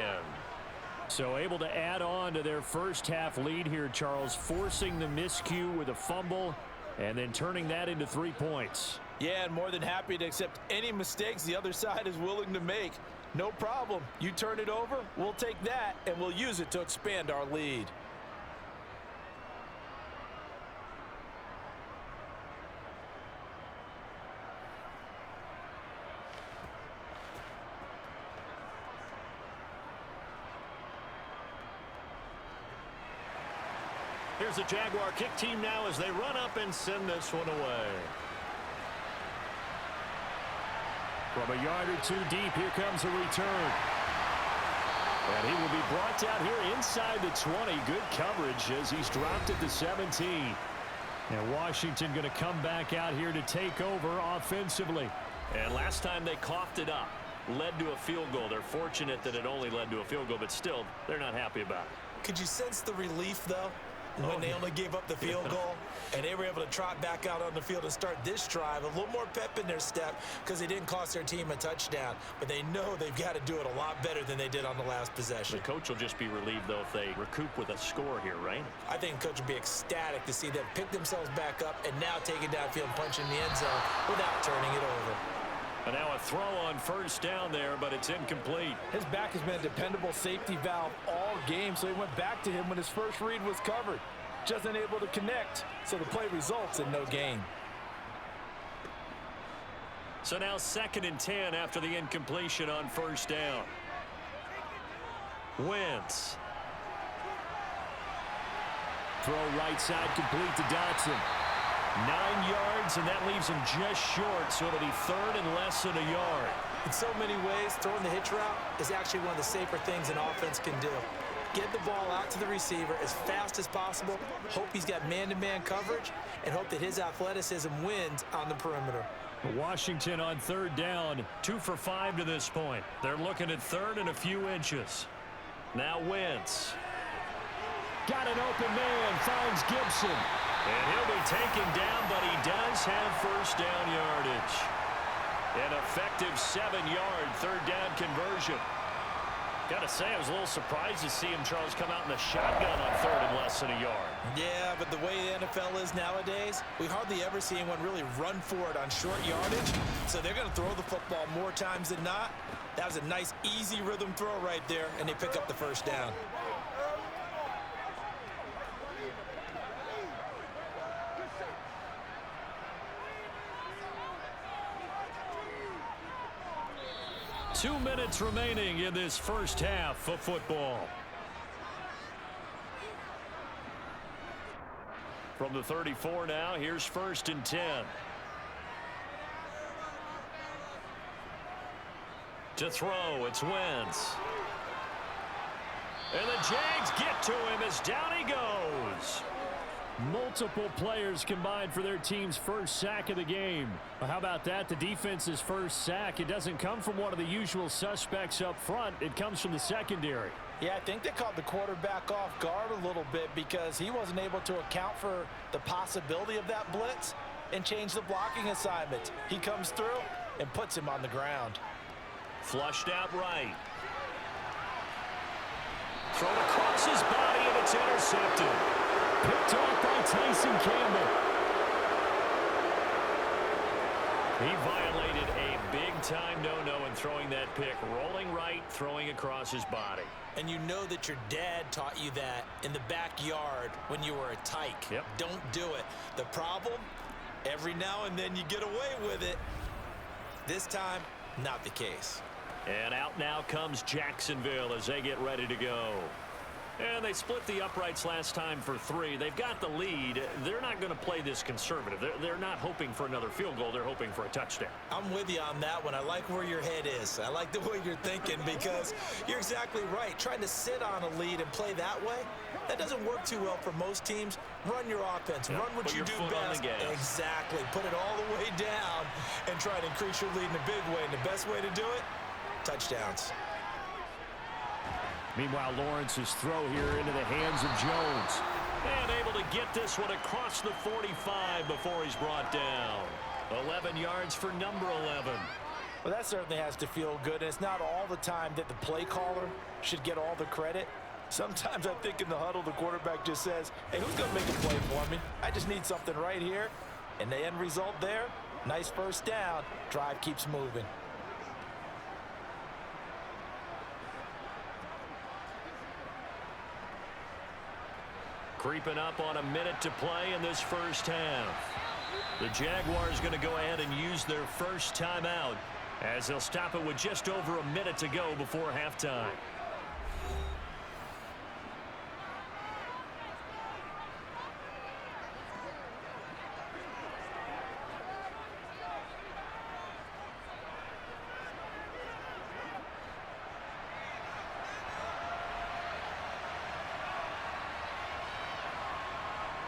So able to add on to their first half lead here, Charles, forcing the miscue with a fumble and then turning that into 3 points. Yeah, and more than happy to accept any mistakes the other side is willing to make. No problem. You turn it over, we'll take that, and we'll use it to expand our lead. Here's the Jaguar kick team now as they run up and send this one away. From a yard or 2 deep, here comes a return. And he will be brought down here inside the 20. Good coverage as he's dropped at the 17. And Washington going to come back out here to take over offensively. And last time they coughed it up, led to a field goal. They're fortunate that it only led to a field goal, but still, they're not happy about it. Could you sense the relief, though, when they only gave up the field goal and they were able to trot back out on the field and start this drive? A little more pep in their step because they didn't cost their team a touchdown, but they know they've got to do it a lot better than they did on the last possession. The coach will just be relieved, though, if they recoup with a score here, right? I think the coach will be ecstatic to see them pick themselves back up and now take it downfield and punch in the end zone without turning it over. And now a throw on first down there, but it's incomplete. His back has been a dependable safety valve all game, so he went back to him when his first read was covered. Just unable to connect, so the play results in no gain. So now 2nd and 10 after the incompletion on first down. Wentz. Throw right side complete to Dotson. 9 yards, and that leaves him just short, so it'll be 3rd and less than a yard. In so many ways, throwing the hitch route is actually one of the safer things an offense can do. Get the ball out to the receiver as fast as possible, hope he's got man-to-man coverage, and hope that his athleticism wins on the perimeter. Washington on 3rd down, 2 for 5 to this point. They're looking at 3rd and a few inches. Now Wentz. Got an open man, finds Gibson. And he'll be taken down, but he does have first down yardage. An effective 7-yard 3rd down conversion. Got to say, I was a little surprised to see him, Charles, come out in the shotgun on 3rd and less than a yard. Yeah, but the way the NFL is nowadays, we hardly ever see anyone really run for it on short yardage. So they're going to throw the football more times than not. That was a nice, easy rhythm throw right there, and they pick up the first down. 2 minutes remaining in this first half of football. From the 34 now, here's 1st and 10. To throw, it's Wentz. And the Jags get to him as down he goes. Multiple players combined for their team's first sack of the game. Well, how about that? The defense's first sack. It doesn't come from one of the usual suspects up front. It comes from the secondary. Yeah, I think they caught the quarterback off guard a little bit because he wasn't able to account for the possibility of that blitz and change the blocking assignment. He comes through and puts him on the ground. Flushed out right. Thrown across his body, and it's intercepted. Picked off by Tyson Campbell. He violated a big-time no-no in throwing that pick. Rolling right, throwing across his body. And you know that your dad taught you that in the backyard when you were a tyke. Yep. Don't do it. The problem, every now and then you get away with it. This time, not the case. And out now comes Jacksonville as they get ready to go. And they split the uprights last time for 3. They've got the lead. They're not going to play this conservative. They're not hoping for another field goal. They're hoping for a touchdown. I'm with you on that one. I like where your head is. I like the way you're thinking because you're exactly right. Trying to sit on a lead and play that way, that doesn't work too well for most teams. Run your offense. Yep. Run what you do best. Exactly. Put it all the way down and try to increase your lead in a big way. And the best way to do it, touchdowns. Meanwhile, Lawrence's throw here into the hands of Jones. And able to get this one across the 45 before he's brought down. 11 yards for number 11. Well, that certainly has to feel good. And it's not all the time that the play caller should get all the credit. Sometimes I think in the huddle, the quarterback just says, hey, who's going to make a play for me? I just need something right here. And the end result there, nice first down. Drive keeps moving. Creeping up on a minute to play in this first half. The Jaguars going to go ahead and use their first timeout as they'll stop it with just over a minute to go before halftime.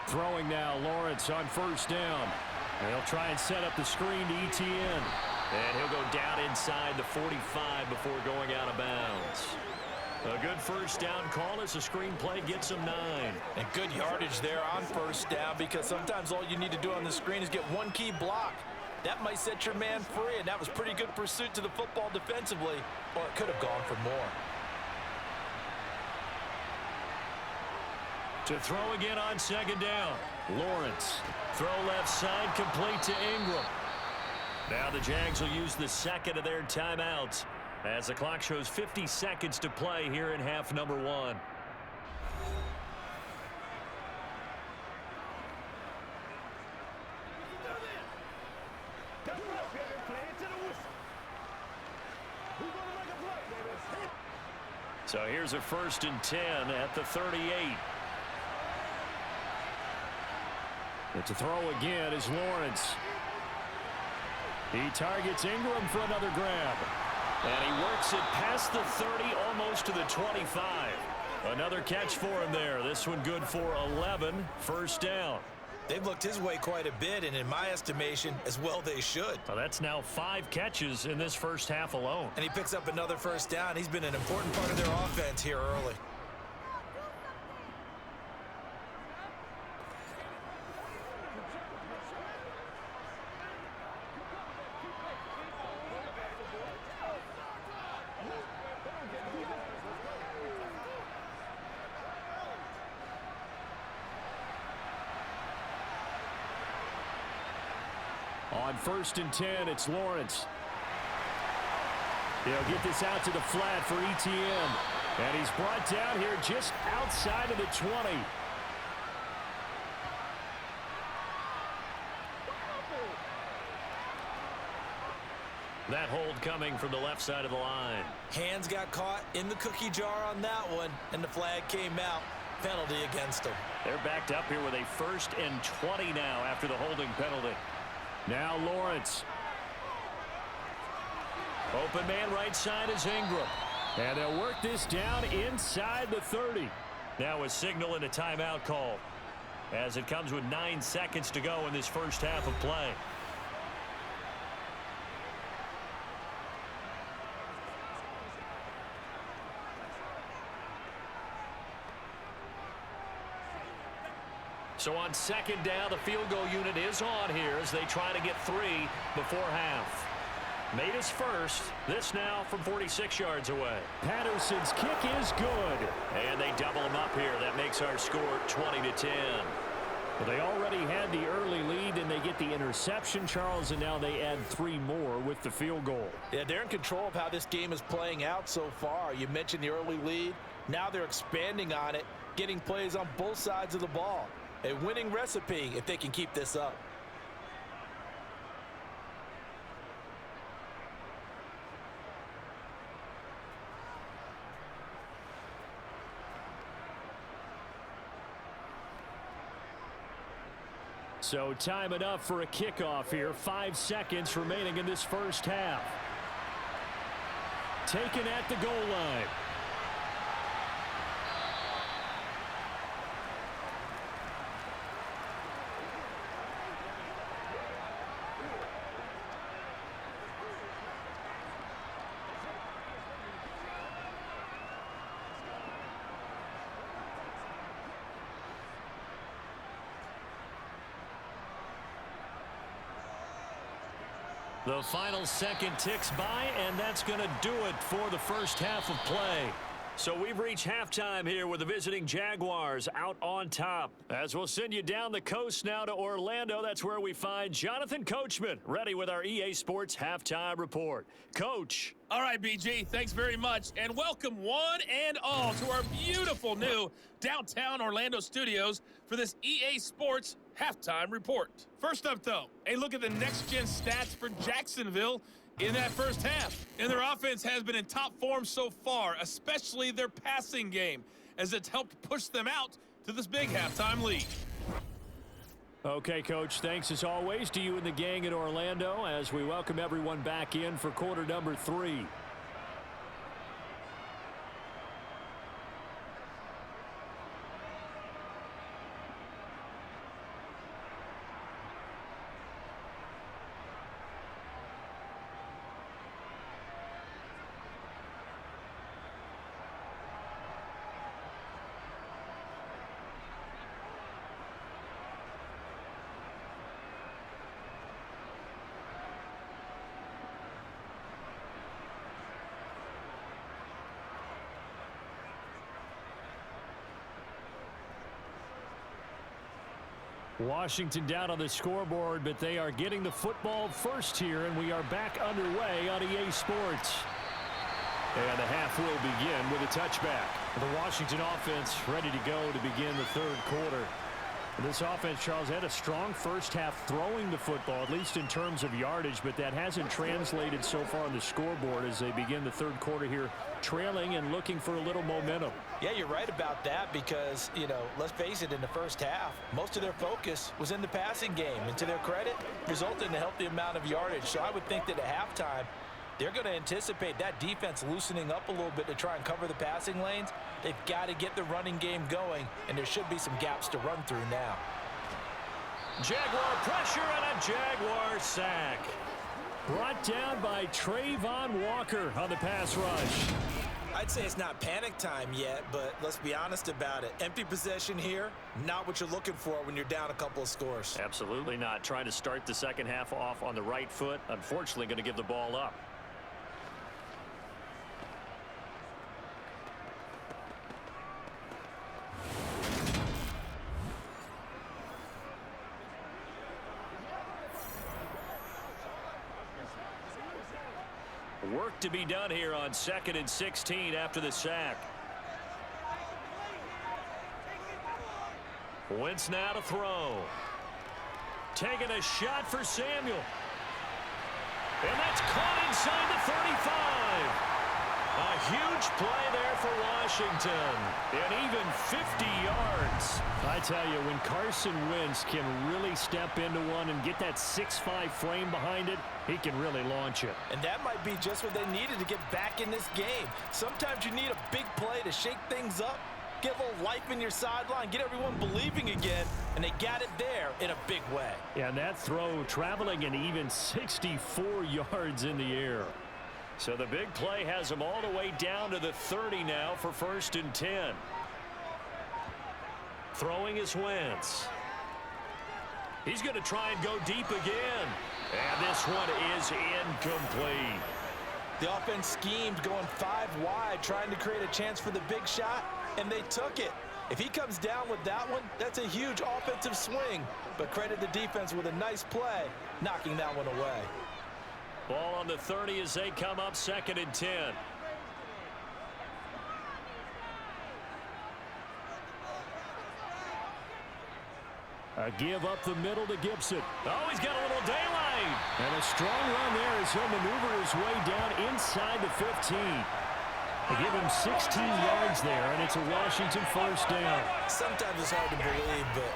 Throwing now, Lawrence on first down. And they'll try and set up the screen to ETN. And he'll go down inside the 45 before going out of bounds. A good first down call as the screen play gets him 9. And good yardage there on first down because sometimes all you need to do on the screen is get one key block. That might set your man free, and that was pretty good pursuit to the football defensively, or it could have gone for more. To throw again on second down. Lawrence. Throw left side complete to Ingram. Now the Jags will use the second of their timeouts as the clock shows 50 seconds to play here in half number 1. So here's a 1st and 10 at the 38. But to throw again is Lawrence. He targets Ingram for another grab. And he works it past the 30, almost to the 25. Another catch for him there. This one good for 11. First down. They've looked his way quite a bit, and in my estimation, as well they should. Well, that's now 5 catches in this first half alone. And he picks up another first down. He's been an important part of their offense here early. On 1st and 10, it's Lawrence. He'll get this out to the flat for ETN. And he's brought down here just outside of the 20. That hold coming from the left side of the line. Hands got caught in the cookie jar on that one, and the flag came out. Penalty against them. They're backed up here with a 1st and 20 now after the holding penalty. Now Lawrence. Open man right side is Ingram. And they'll work this down inside the 30. Now a signal and a timeout call as it comes with 9 seconds to go in this first half of play. So on 2nd down, the field goal unit is on here as they try to get 3 before half. Made his first. This now from 46 yards away. Patterson's kick is good. And they double him up here. That makes our score 20-10. Well, they already had the early lead, and they get the interception, Charles, and now they add 3 more with the field goal. Yeah, they're in control of how this game is playing out so far. You mentioned the early lead. Now they're expanding on it, getting plays on both sides of the ball. A winning recipe if they can keep this up. So time enough for a kickoff here. 5 seconds remaining in this first half. Taken at the goal line. The final second ticks by, and that's going to do it for the first half of play. So we've reached halftime here with the visiting Jaguars out on top. As we'll send you down the coast now to Orlando, that's where we find Jonathan Coachman ready with our EA Sports Halftime Report. Coach. All right, BG, thanks very much, and welcome one and all to our beautiful new downtown Orlando studios for this EA Sports Halftime Report. First up, though, a look at the next-gen stats for Jacksonville in that first half. And their offense has been in top form so far, especially their passing game, as it's helped push them out to this big halftime lead. Okay, Coach, thanks as always to you and the gang in Orlando as we welcome everyone back in for quarter number 3. Washington down on the scoreboard, but they are getting the football first here, and we are back underway on EA Sports. And the half will begin with a touchback. The Washington offense ready to go to begin the third quarter. This offense, Charles, had a strong first half throwing the football, at least in terms of yardage, but that hasn't translated so far on the scoreboard as they begin the third quarter here, trailing and looking for a little momentum. Yeah, you're right about that because, let's face it, in the first half, most of their focus was in the passing game. And to their credit, resulted in a healthy amount of yardage. So I would think that at halftime, they're going to anticipate that defense loosening up a little bit to try and cover the passing lanes. They've got to get the running game going, and there should be some gaps to run through now. Jaguar pressure and a Jaguar sack. Brought down by Trayvon Walker on the pass rush. I'd say it's not panic time yet, but let's be honest about it. Empty possession here, not what you're looking for when you're down a couple of scores. Absolutely not. Trying to start the second half off on the right foot. Unfortunately, going to give the ball up. Work to be done here on 2nd and 16 after the sack. Wentz now to throw. Taking a shot for Samuel. And that's caught inside the 35. A huge play there for Washington. And even 50 yards. I tell you, when Carson Wentz can really step into one and get that 6'5" frame behind it, he can really launch it. And that might be just what they needed to get back in this game. Sometimes you need a big play to shake things up, get a little life in your sideline, get everyone believing again, and they got it there in a big way. Yeah, and that throw traveling an even 64 yards in the air. So the big play has him all the way down to the 30 now for 1st and 10. Throwing is Wentz. He's going to try and go deep again. And this one is incomplete. The offense schemed going 5 wide, trying to create a chance for the big shot, and they took it. If he comes down with that one, that's a huge offensive swing. But credit the defense with a nice play, knocking that one away. Ball on the 30 as they come up 2nd and 10. A give up the middle to Gibson. Oh, he's got a little daylight. And a strong run there as he'll maneuver his way down inside the 15. They give him 16 yards there, and it's a Washington 1st down. Sometimes it's hard to believe, but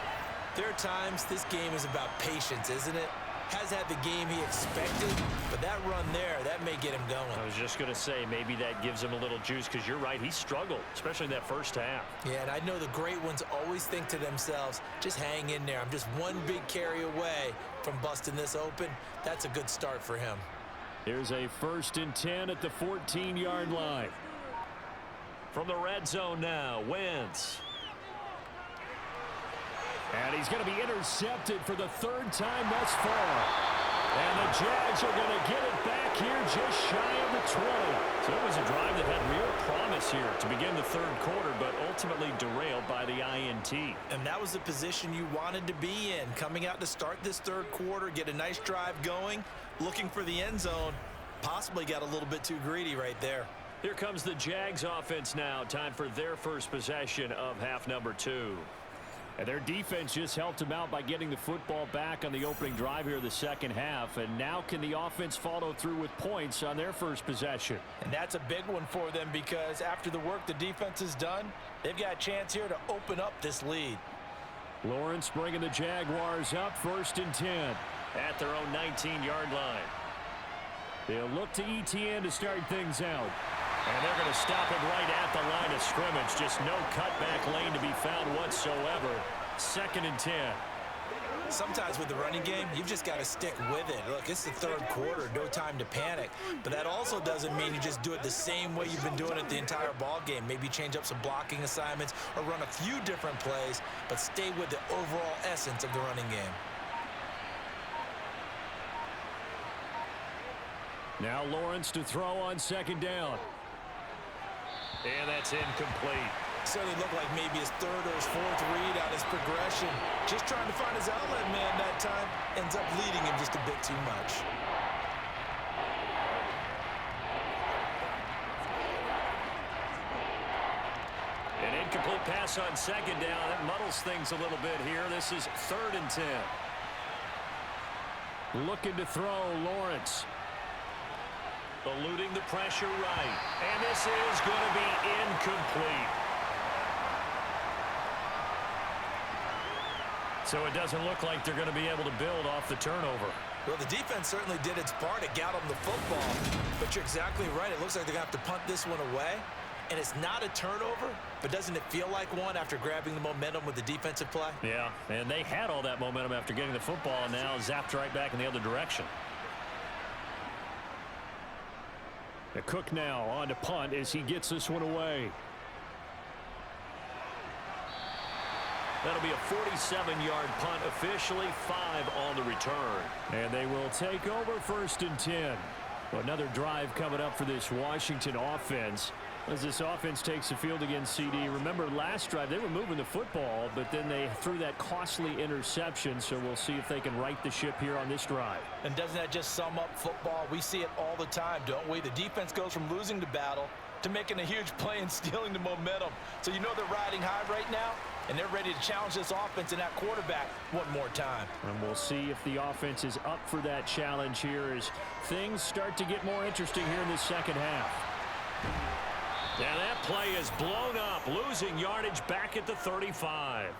there are times this game is about patience, isn't it? Has had the game he expected, but that run there, that may get him going. I was just going to say, maybe that gives him a little juice, because you're right, he struggled, especially in that 1st half. Yeah, and I know the great ones always think to themselves, just hang in there. I'm just one big carry away from busting this open. That's a good start for him. Here's a 1st and 10 at the 14-yard line. From the red zone now, Wentz. And he's going to be intercepted for the 3rd time thus far. And the Jags are going to get it back here just shy of the 20. So it was a drive that had real promise here to begin the 3rd quarter, but ultimately derailed by the INT. And that was the position you wanted to be in, coming out to start this 3rd quarter, get a nice drive going, looking for the end zone. Possibly got a little bit too greedy right there. Here comes the Jags offense now. Time for their first possession of half number 2. And their defense just helped them out by getting the football back on the opening drive here of the 2nd half. And now can the offense follow through with points on their first possession? And that's a big one for them, because after the work the defense has done, they've got a chance here to open up this lead. Lawrence bringing the Jaguars up 1st and 10. At their own 19-yard line. They'll look to ETN to start things out. And they're going to stop it right at the line of scrimmage. Just no cutback lane to be found whatsoever. 2nd and 10. Sometimes with the running game, you've just got to stick with it. Look, it's the 3rd quarter, no time to panic. But that also doesn't mean you just do it the same way you've been doing it the entire ball game. Maybe change up some blocking assignments or run a few different plays, but stay with the overall essence of the running game. Now Lawrence to throw on 2nd down. And that's incomplete. Certainly looked like maybe his 3rd or his 4th read on his progression. Just trying to find his outlet man that time. Ends up leading him just a bit too much. An incomplete pass on 2nd down. That muddles things a little bit here. This is 3rd and 10. Looking to throw, Lawrence. Eluding the pressure right. And this is going to be incomplete. So it doesn't look like they're going to be able to build off the turnover. Well, the defense certainly did its part. It got them the football. But you're exactly right. It looks like they're going to have to punt this one away. And it's not a turnover, but doesn't it feel like one after grabbing the momentum with the defensive play? Yeah, and they had all that momentum after getting the football, and now zapped right back in the other direction. The Cook now on to punt as he gets this one away. That'll be a 47-yard punt, officially 5 on the return. And they will take over 1st and 10. Another drive coming up for this Washington offense. As this offense takes the field against CD. Remember last drive they were moving the football, but then they threw that costly interception, so we'll see if they can right the ship here on this drive. And doesn't that just sum up football? We see it all the time, don't we? The defense goes from losing the battle to making a huge play and stealing the momentum. So you know they're riding high right now. and they're ready to challenge this offense and that quarterback one more time. And we'll see if the offense is up for that challenge here as things start to get more interesting here in the second half. And that play is blown up, losing yardage back at the 35.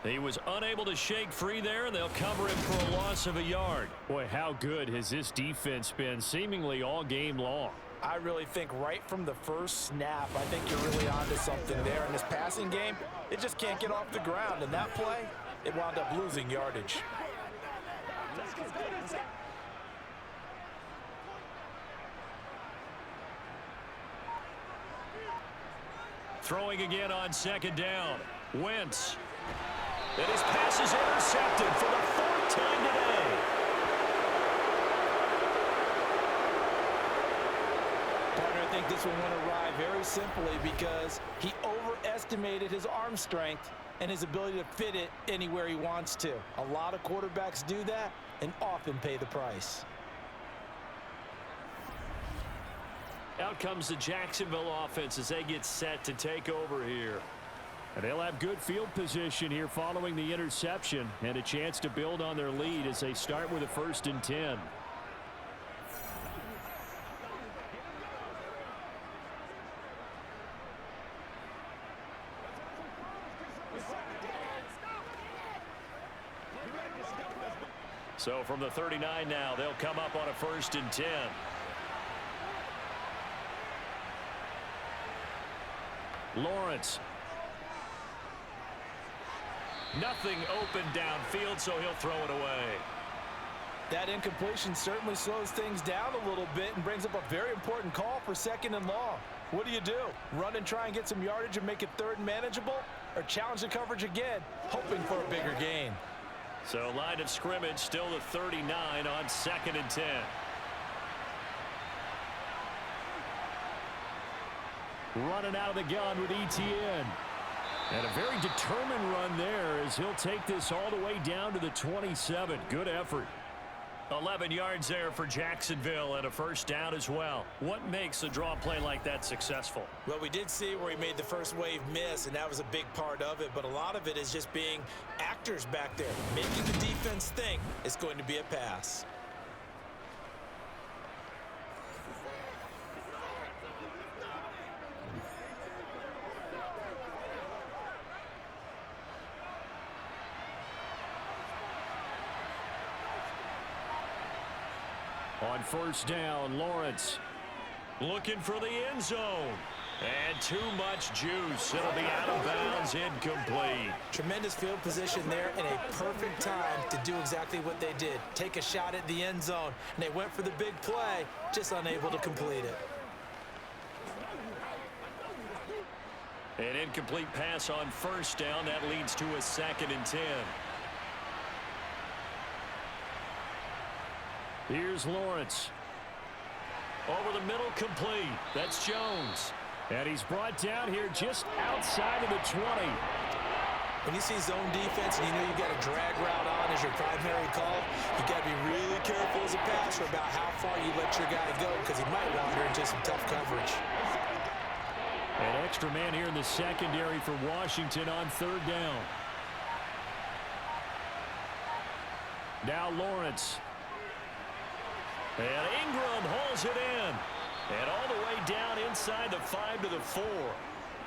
He was unable to shake free there, and they'll cover him for a loss of a yard. Boy, how good has this defense been seemingly all game long? I really think right from the first snap, I think you're really onto something there. In this passing game, it just can't get off the ground. And that play, it wound up losing yardage. Throwing again on second down. Wentz. And his pass is intercepted for the fourth time today. Partner, I think this one went awry very simply because he overestimated his arm strength and his ability to fit it anywhere he wants to. A lot of quarterbacks do that and often pay the price. Out comes the Jacksonville offense as they get set to take over here. And they'll have good field position here following the interception and a chance to build on their lead as they start with a 1st and 10. So from the 39 now, they'll come up on a 1st and 10. Lawrence. Nothing open downfield, so he'll throw it away. That incompletion certainly slows things down a little bit and brings up a very important call for 2nd and long. What do? Run and try and get some yardage and make it 3rd and manageable? Or challenge the coverage again, hoping for a bigger gain? So line of scrimmage still the 39 on 2nd and 10. Running out of the gun with ETN. And a very determined run there as he'll take this all the way down to the 27. Good effort. 11 yards there for Jacksonville and a 1st down as well. What makes a draw play like that successful? Well, we did see where he made the first wave miss, and that was a big part of it. But a lot of it is just being actors back there, making the defense think it's going to be a pass. On 1st down, Lawrence. Looking for the end zone. And too much juice. It'll be out of bounds, incomplete. Tremendous field position there and a perfect time to do exactly what they did. Take a shot at the end zone. And they went for the big play, just unable to complete it. An incomplete pass on 1st down. That leads to a 2nd and 10. Here's Lawrence. Over the middle, complete. That's Jones. And he's brought down here just outside of the 20. When you see zone defense and you know you've got a drag route on as your primary call, you got to be really careful as a passer about how far you let your guy go because he might wander into some tough coverage. An extra man here in the secondary for Washington on 3rd down. Now Lawrence. And Ingram holds it in. And all the way down inside the 5 to the 4.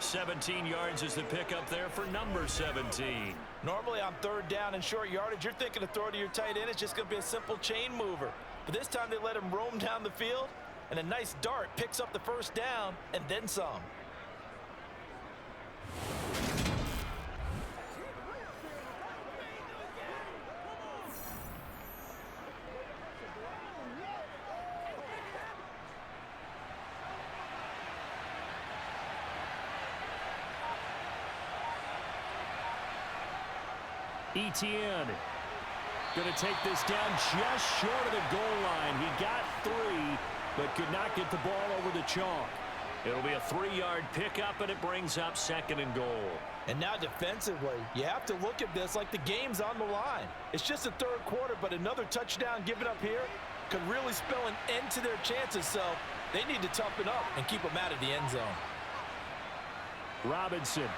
17 yards is the pickup there for number 17. Normally on 3rd down and short yardage, you're thinking to throw to your tight end. It's just going to be a simple chain mover. But this time they let him roam down the field, and a nice dart picks up the 1st down and then some. ETN going to take this down just short of the goal line. He got 3, but could not get the ball over the chalk. It'll be a 3-yard pickup, and it brings up 2nd and goal. And now defensively, you have to look at this like the game's on the line. It's just the 3rd quarter, but another touchdown given up here could really spell an end to their chances, so they need to toughen up and keep them out of the end zone. Robinson.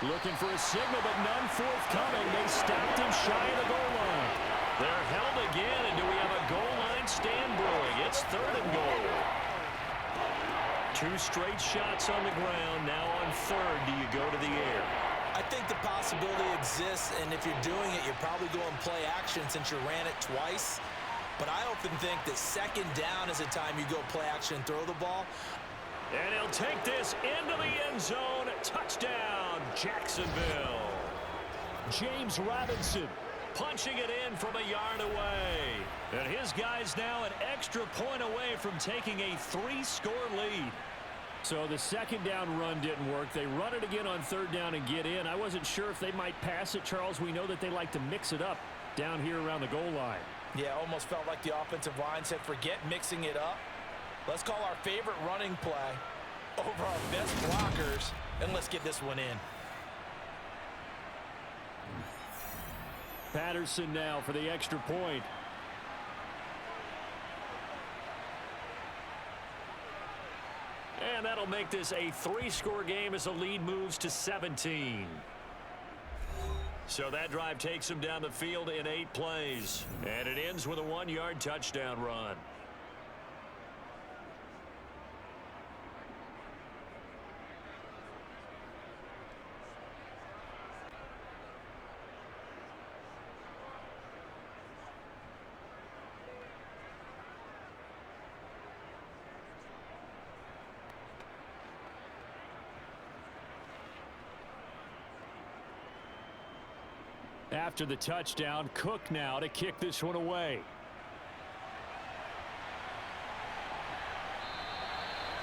Looking for a signal, but none forthcoming. They stopped him shy of the goal line. They're held again, and do we have a goal line stand brewing? It's 3rd and goal. 2 straight shots on the ground. Now on 3rd, do you go to the air? I think the possibility exists, and if you're doing it, you're probably going play action since you ran it twice. But I often think that 2nd down is the time you go play action and throw the ball. And he'll take this into the end zone. Touchdown, Jacksonville. James Robinson Punching it in from a yard away. And his guys now an extra point away from taking a 3-score lead. So the 2nd down run didn't work. They run it again on 3rd down and get in. I wasn't sure if they might pass it, Charles. We know that they like to mix it up down here around the goal line. Yeah, almost felt like the offensive line said, forget mixing it up. Let's call our favorite running play over our best blockers, and let's get this one in. Patterson now for the extra point. And that'll make this a 3-score game as the lead moves to 17. So that drive takes him down the field in 8 plays. And it ends with a 1-yard touchdown run. After the touchdown, Cook now to kick this one away.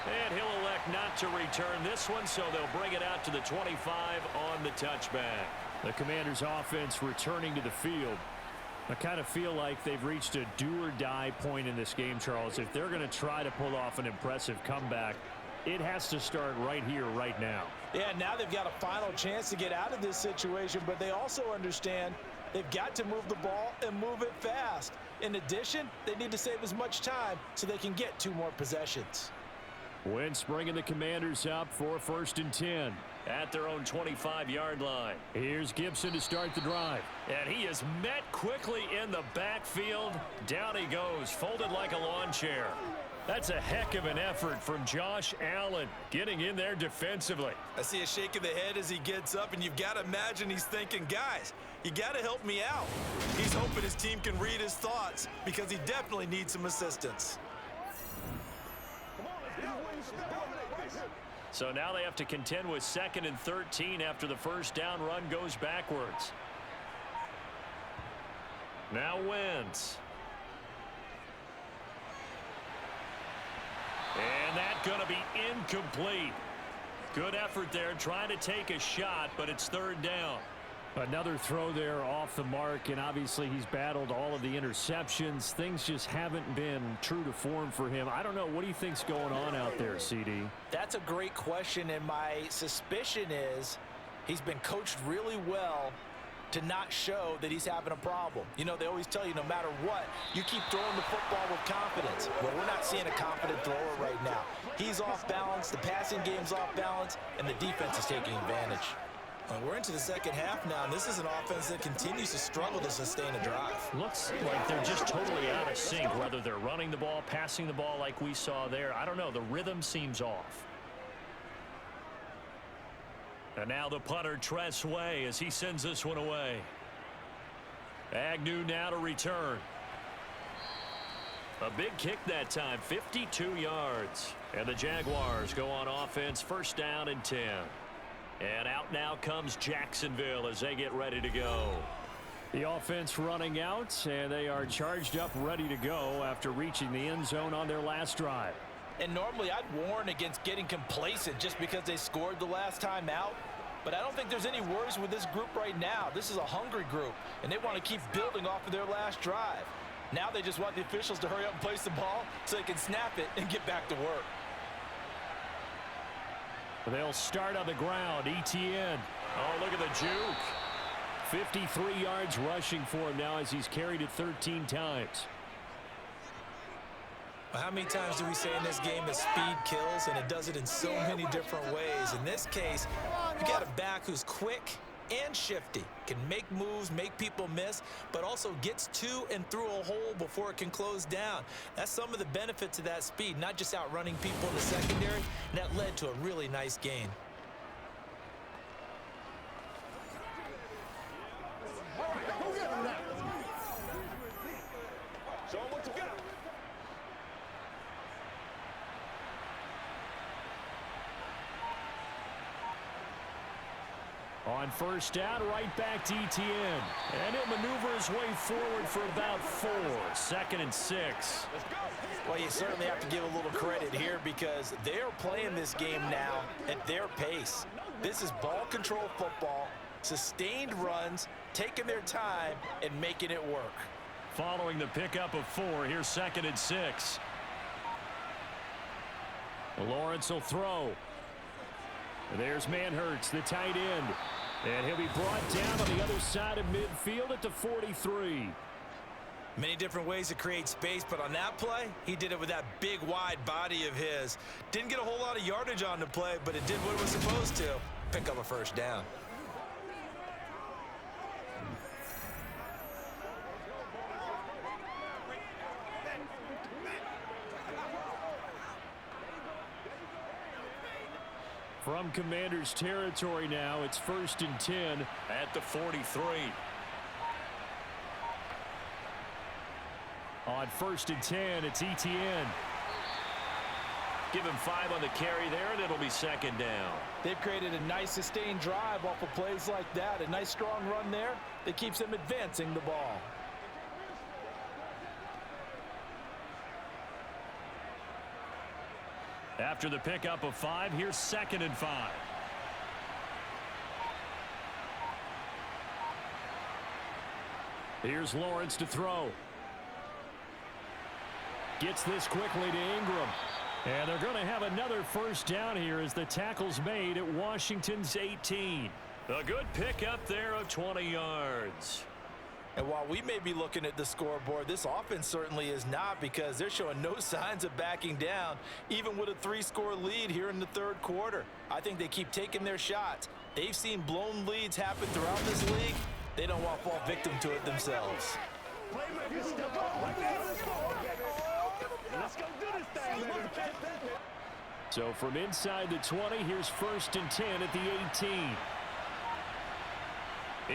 And he'll elect not to return this one, so they'll bring it out to the 25 on the touchback. The Commanders' offense returning to the field. I kind of feel like they've reached a do-or-die point in this game, Charles. If they're going to try to pull off an impressive comeback, it has to start right here, right now. Yeah, now they've got a final chance to get out of this situation, but they also understand they've got to move the ball and move it fast. In addition, they need to save as much time so they can get 2 more possessions. Wentz bringing the Commanders up for 1st and 10. At their own 25-yard line. Here's Gibson to start the drive. And he is met quickly in the backfield. Down he goes, folded like a lawn chair. That's a heck of an effort from Josh Allen getting in there defensively. I see a shake of the head as he gets up, and you've got to imagine he's thinking, guys, you got to help me out. He's hoping his team can read his thoughts because he definitely needs some assistance. So now they have to contend with 2nd and 13 after the 1st down run goes backwards. Now Wentz. And that's going to be incomplete. Good effort there trying to take a shot, but it's 3rd down. Another throw there off the mark, and obviously he's battled all of the interceptions. Things just haven't been true to form for him. I don't know. What do you think's going on out there, CD? That's a great question, and my suspicion is he's been coached really well to not show that he's having a problem. You know, they always tell you no matter what, you keep throwing the football with confidence. Well, we're not seeing a confident thrower right now. He's off balance, the passing game's off balance, and the defense is taking advantage. We're into the 2nd half now, and this is an offense that continues to struggle to sustain a drive. Looks like they're just totally out of sync, whether they're running the ball, passing the ball like we saw there. I don't know. The rhythm seems off. And now the punter, Tress Way, as he sends this one away. Agnew now to return. A big kick that time, 52 yards. And the Jaguars go on offense, 1st down and 10. And out now comes Jacksonville as they get ready to go. The offense running out, and they are charged up, ready to go after reaching the end zone on their last drive. And normally I'd warn against getting complacent just because they scored the last time out. But I don't think there's any worries with this group right now. This is a hungry group, and they want to keep building off of their last drive. Now they just want the officials to hurry up and place the ball so they can snap it and get back to work. They'll start on the ground. ETN. Oh, look at the juke. 53 yards rushing for him now as he's carried it 13 times. Well, how many times do we say in this game that speed kills, and it does it in so many different ways? In this case, you got a back who's quick and shifty, can make moves, make people miss, but also gets to and through a hole before it can close down. That's some of the benefits of that speed, not just outrunning people in the secondary, and that led to a really nice gain. On first down, right back to Etienne. And he'll maneuver his way forward for about 4. 2nd and 6. Well, you certainly have to give a little credit here because they're playing this game now at their pace. This is ball control football, sustained runs, taking their time, and making it work. Following the pickup of 4, here's 2nd and 6. Lawrence will throw. There's Manhertz, the tight end. And he'll be brought down on the other side of midfield at the 43. Many different ways to create space, but on that play, he did it with that big, wide body of his. Didn't get a whole lot of yardage on the play, but it did what it was supposed to. Pick up a first down. From Commander's territory now, it's 1st and 10 at the 43. On 1st and 10, it's Etienne. Give him 5 on the carry there, and it'll be 2nd down. They've created a nice sustained drive off of plays like that. A nice strong run there that keeps them advancing the ball. After the pickup of 5, here's 2nd and 5. Here's Lawrence to throw. Gets this quickly to Ingram. And they're going to have another first down here as the tackle's made at Washington's 18. A good pickup there of 20 yards. And while we may be looking at the scoreboard, this offense certainly is not because they're showing no signs of backing down, even with a 3-score lead here in the 3rd quarter. I think they keep taking their shots. They've seen blown leads happen throughout this league. They don't want to fall victim to it themselves. So from inside the 20, here's 1st and 10 at the 18.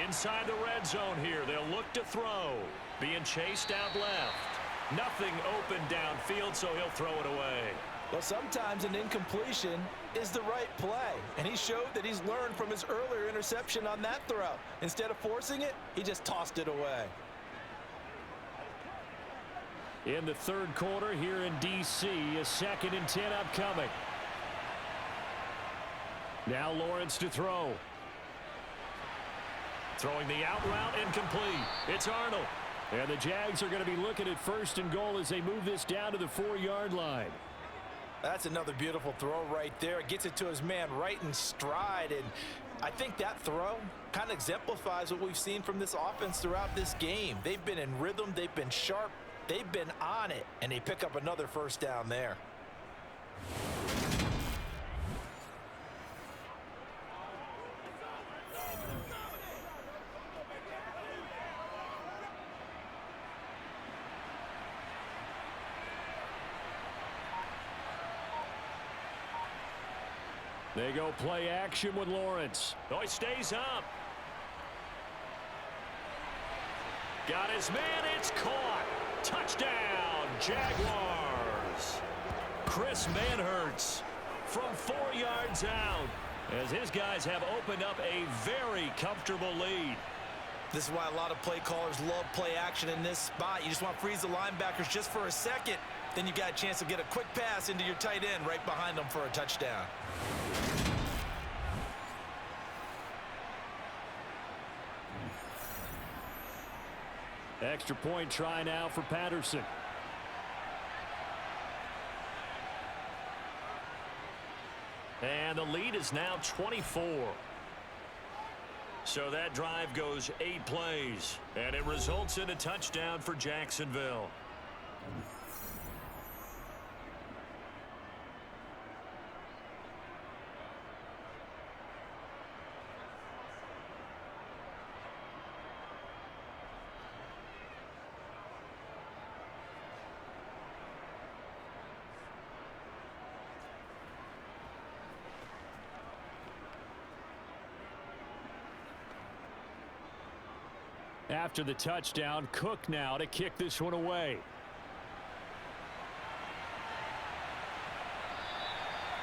Inside the red zone here, they'll look to throw. Being chased out left. Nothing open downfield, so he'll throw it away. Well, sometimes an incompletion is the right play, and he showed that he's learned from his earlier interception on that throw. Instead of forcing it, he just tossed it away. In the 3rd quarter here in D.C., a 2nd and 10 upcoming. Now Lawrence to throw. Throwing the out route, incomplete. It's Arnold. And the Jags are going to be looking at 1st and goal as they move this down to the 4-yard line. That's another beautiful throw right there. Gets it to his man right in stride. And I think that throw kind of exemplifies what we've seen from this offense throughout this game. They've been in rhythm. They've been sharp. They've been on it. And they pick up another first down there. They go play action with Lawrence. Oh, he stays up. Got his man. It's caught. Touchdown, Jaguars. Chris Manhertz from 4 yards out as his guys have opened up a very comfortable lead. This is why a lot of play callers love play action in this spot. You just want to freeze the linebackers just for a second. Then you got a chance to get a quick pass into your tight end right behind them for a touchdown. Extra point try now for Patterson. And the lead is now 24. So that drive goes 8 plays, and it results in a touchdown for Jacksonville. After the touchdown, Cook now to kick this one away.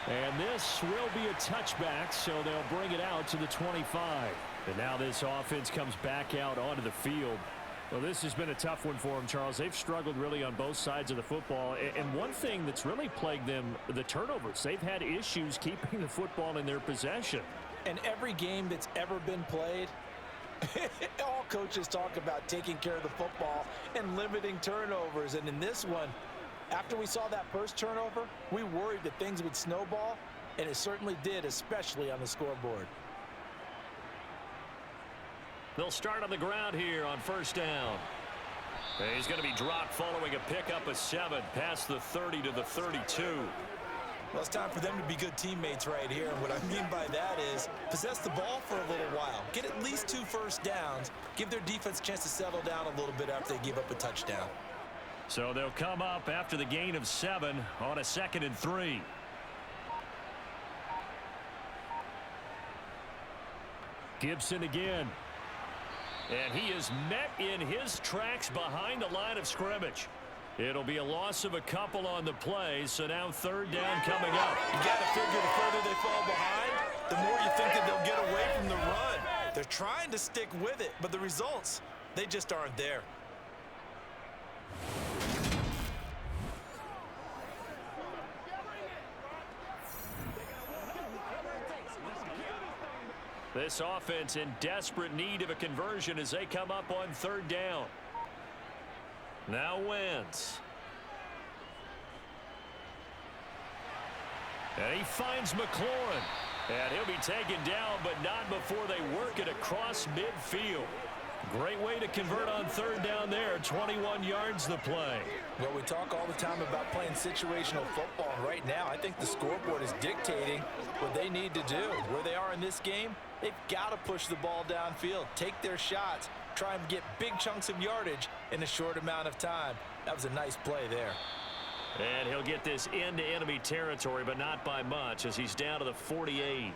And this will be a touchback, so they'll bring it out to the 25. And now this offense comes back out onto the field. Well, this has been a tough one for them, Charles. They've struggled really on both sides of the football. And one thing that's really plagued them, the turnovers. They've had issues keeping the football in their possession. And every game that's ever been played, all coaches talk about taking care of the football and limiting turnovers. And in this one, after we saw that first turnover, we worried that things would snowball, and it certainly did, especially on the scoreboard. They'll start on the ground here on first down. He's going to be dropped following a pickup of 7 past the 30 to the 32. Well, it's time for them to be good teammates right here. And what I mean by that is possess the ball for a little while. Get at least 2 first downs. Give their defense a chance to settle down a little bit after they give up a touchdown. So they'll come up after the gain of 7 on a 2nd and 3. Gibson again. And he is met in his tracks behind the line of scrimmage. It'll be a loss of a couple on the play, so now 3rd down coming up. You got to figure the further they fall behind, the more you think that they'll get away from the run. They're trying to stick with it, but the results, they just aren't there. This offense in desperate need of a conversion as they come up on 3rd down. Now Wentz. And he finds McLaurin. And he'll be taken down, but not before they work it across midfield. Great way to convert on 3rd down there. 21 yards the play. Well, we talk all the time about playing situational football. Right now, I think the scoreboard is dictating what they need to do. Where they are in this game, they've got to push the ball downfield, take their shots, try and get big chunks of yardage in a short amount of time. That was a nice play there. And he'll get this into enemy territory, but not by much as he's down to the 48.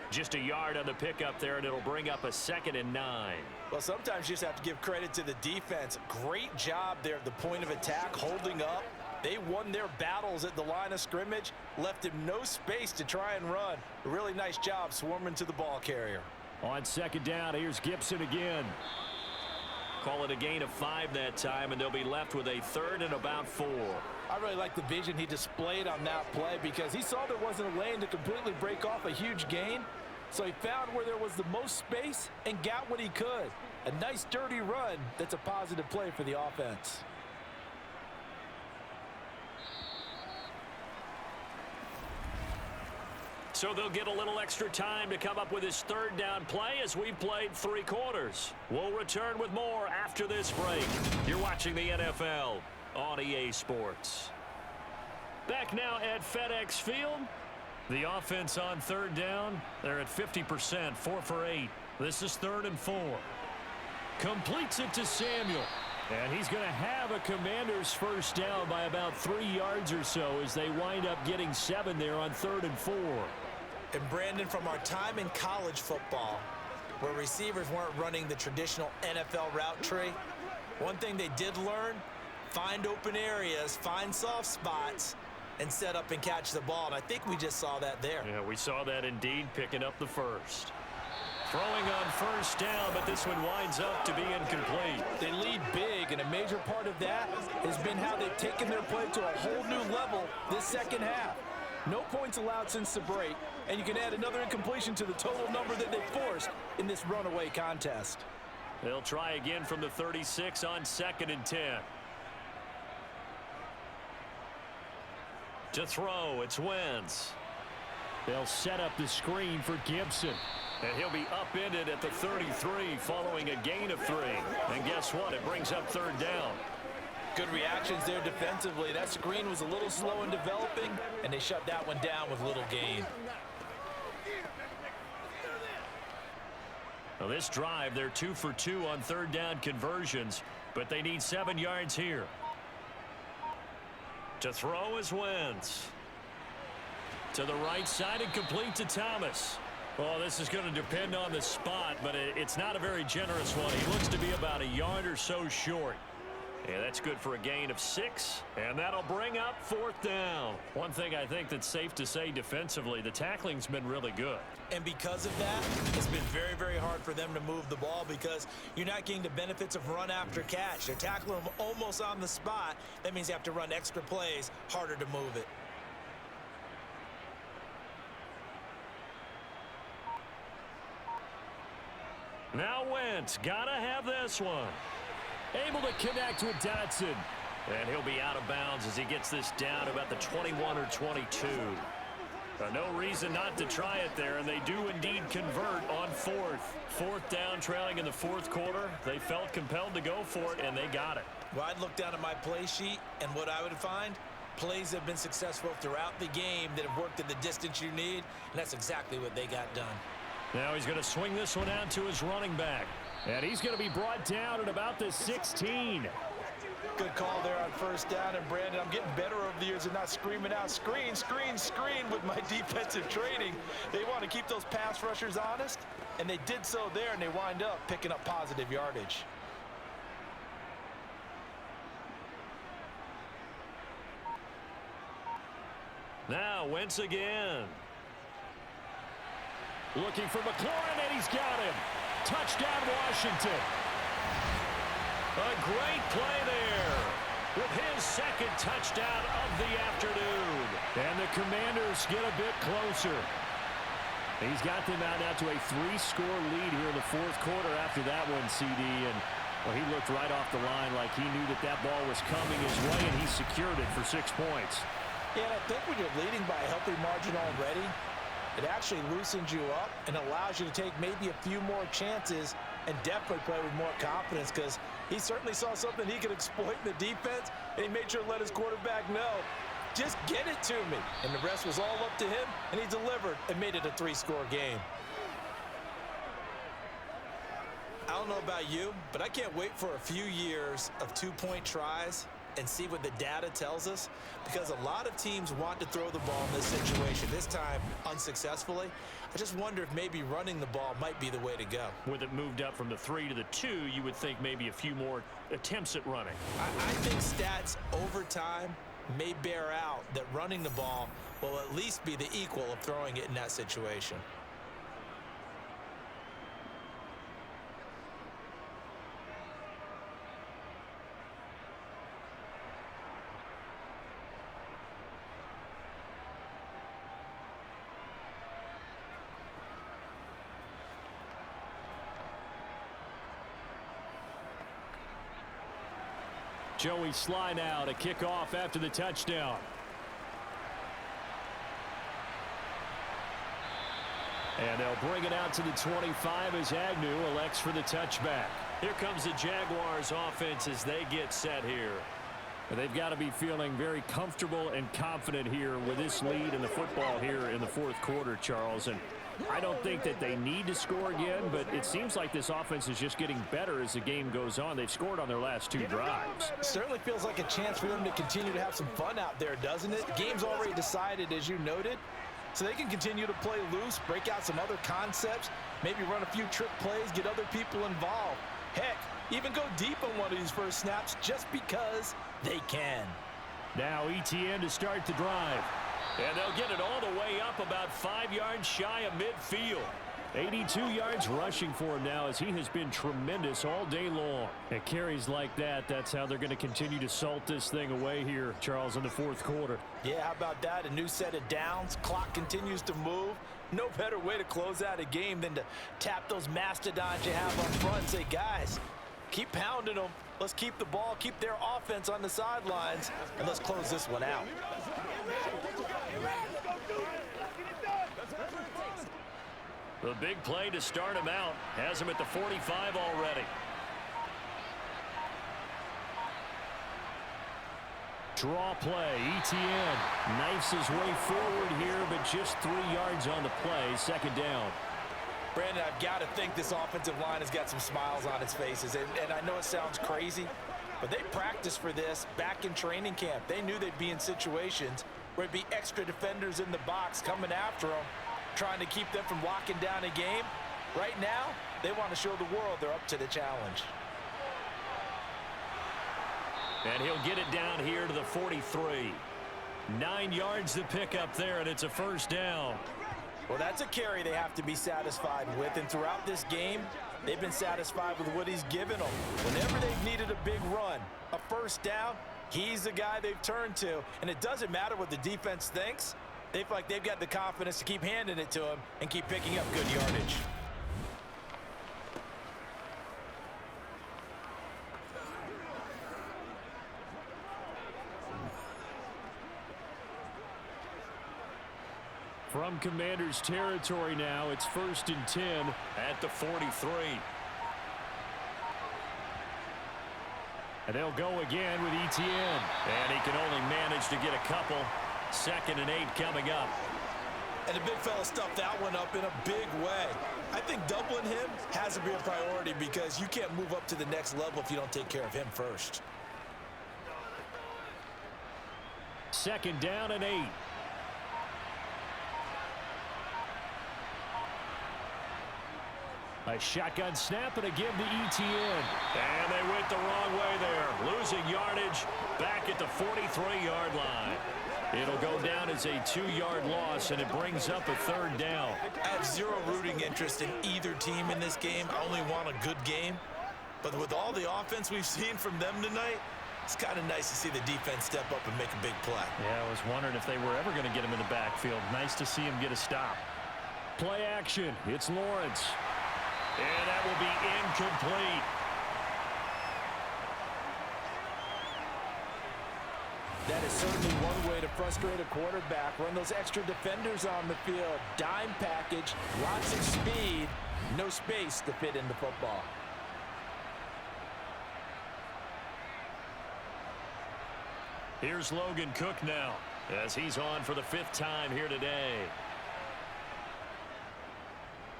Just a yard on the pickup there, and it'll bring up a 2nd and 9. Well, sometimes you just have to give credit to the defense. Great job there at the point of attack, holding up. They won their battles at the line of scrimmage, left him no space to try and run. A really nice job swarming to the ball carrier. On 2nd down, here's Gibson again. Call it a gain of 5 that time, and they'll be left with a 3rd and about 4. I really like the vision he displayed on that play because he saw there wasn't a lane to completely break off a huge gain. So he found where there was the most space and got what he could. A nice dirty run that's a positive play for the offense. So they'll get a little extra time to come up with his 3rd down play as we've played 3 quarters. We'll return with more after this break. You're watching the NFL on EA Sports. Back now at FedEx Field. The offense on 3rd down, they're at 50%, 4 for 8. This is 3rd and 4. Completes it to Samuel. And he's going to have a Commander's first down by about 3 yards or so as they wind up getting 7 there on 3rd and 4. And Brandon, from our time in college football, where receivers weren't running the traditional NFL route tree, one thing they did learn, find open areas, find soft spots, and set up and catch the ball. And I think we just saw that there. Yeah, we saw that indeed, picking up the first. Throwing on 1st down, but this one winds up to be incomplete. They lead big, and a major part of that has been how they've taken their play to a whole new level this 2nd half. No points allowed since the break, and you can add another incompletion to the total number that they forced in this runaway contest. They'll try again from the 36 on 2nd and 10. To throw, it's Wentz. They'll set up the screen for Gibson. And he'll be upended at the 33 following a gain of 3. And guess what? It brings up 3rd down. Good reactions there defensively. That screen was a little slow in developing, and they shut that one down with little gain. Well, this drive, they're 2 for 2 on 3rd down conversions, but they need 7 yards here. To throw is Wentz. To the right side and complete to Thomas. Well, this is going to depend on the spot, but it's not a very generous one. He looks to be about a yard or so short. Yeah, that's good for a gain of 6, and that'll bring up 4th down. One thing I think that's safe to say defensively, the tackling's been really good. And because of that, it's been very, very hard for them to move the ball because you're not getting the benefits of run after catch. They're tackling them almost on the spot. That means you have to run extra plays, harder to move it. Now Wentz, gotta have this one. Able to connect with Dotson. And he'll be out of bounds as he gets this down about the 21 or 22. No reason not to try it there, and they do indeed convert on 4th. 4th down, trailing in the 4th quarter. They felt compelled to go for it, and they got it. Well, I'd look down at my play sheet, and what I would find, plays have been successful throughout the game that have worked at the distance you need, and that's exactly what they got done. Now he's going to swing this one out to his running back. And he's going to be brought down at about the 16. Good call there on 1st down, and Brandon, I'm getting better over the years and not screaming out, screen, screen, screen with my defensive training. They want to keep those pass rushers honest, and they did so there, and they wind up picking up positive yardage. Now Wentz again. Looking for McLaurin, and he's got him. Touchdown, Washington. A great play there with his 2nd touchdown of the afternoon. And the Commanders get a bit closer. He's got them out now to a 3-score lead here in the 4th quarter after that one, CD. And well, he looked right off the line like he knew that that ball was coming his way, and he secured it for 6 points. Yeah, and I think when you're leading by a healthy margin already, it actually loosens you up and allows you to take maybe a few more chances and definitely play with more confidence because he certainly saw something he could exploit in the defense, and he made sure to let his quarterback know, just get it to me. And the rest was all up to him, and he delivered and made it a 3-score game. I don't know about you, but I can't wait for a few years of 2-point tries and see what the data tells us, because a lot of teams want to throw the ball in this situation, this time unsuccessfully. I just wonder if maybe running the ball might be the way to go. With it moved up from the 3 to the 2, you would think maybe a few more attempts at running. I think stats over time may bear out that running the ball will at least be the equal of throwing it in that situation. Joey Sly now to kick off after the touchdown. And they'll bring it out to the 25 as Agnew elects for the touchback. Here comes the Jaguars offense as they get set here. They've got to be feeling very comfortable and confident here with this lead in the football here in the 4th quarter, Charles. And I don't think that they need to score again, but it seems like this offense is just getting better as the game goes on. They've scored on their last 2 drives. Certainly feels like a chance for them to continue to have some fun out there, doesn't it? Game's already decided, as you noted, so they can continue to play loose, break out some other concepts, maybe run a few trick plays, get other people involved. Heck, even go deep on one of these first snaps just because they can. Now ETN to start the drive. And they'll get it all the way up about 5 yards shy of midfield. 82 yards rushing for him now as he has been tremendous all day long. And carries like that, that's how they're going to continue to salt this thing away here, Charles, in the 4th quarter. Yeah, how about that? A new set of downs. Clock continues to move. No better way to close out a game than to tap those mastodons you have up front and say, guys, keep pounding them. Let's keep the ball, keep their offense on the sidelines, and let's close this one out. The big play to start him out has him at the 45 already. Draw play. ETN knifes his way forward here, but just 3 yards on the play. 2nd down. Brandon, I've got to think this offensive line has got some smiles on its faces. And I know it sounds crazy, but they practiced for this back in training camp. They knew they'd be in situations where it'd be extra defenders in the box coming after them. trying to keep them from locking down a game. Right now, they want to show the world they're up to the challenge. And he'll get it down here to the 43. 9 yards to pick up there, and it's a first down. Well, that's a carry they have to be satisfied with, and throughout this game, they've been satisfied with what he's given them. Whenever they've needed a big run, a first down, he's the guy they've turned to. And it doesn't matter what the defense thinks. They feel like they've got the confidence to keep handing it to him and keep picking up good yardage. From Commanders territory now, it's 1st and 10 at the 43. And they'll go again with Etienne. And he can only manage to get a couple. 2nd and 8 coming up. And the big fella stuffed that one up in a big way. I think doubling him has to be a priority because you can't move up to the next level if you don't take care of him first. 2nd down and 8. A shotgun snap and again to Etienne. And they went the wrong way there. Losing yardage back at the 43-yard line. It'll go down as a 2-yard loss, and it brings up a 3rd down. I have zero rooting interest in either team in this game. I only want a good game. But with all the offense we've seen from them tonight, it's kind of nice to see the defense step up and make a big play. Yeah, I was wondering if they were ever going to get him in the backfield. Nice to see him get a stop. Play action. It's Lawrence. And that will be incomplete. That is certainly one way to frustrate a quarterback. Run those extra defenders on the field. Dime package, lots of speed, no space to fit in the football. Here's Logan Cook now as he's on for the 5th time here today.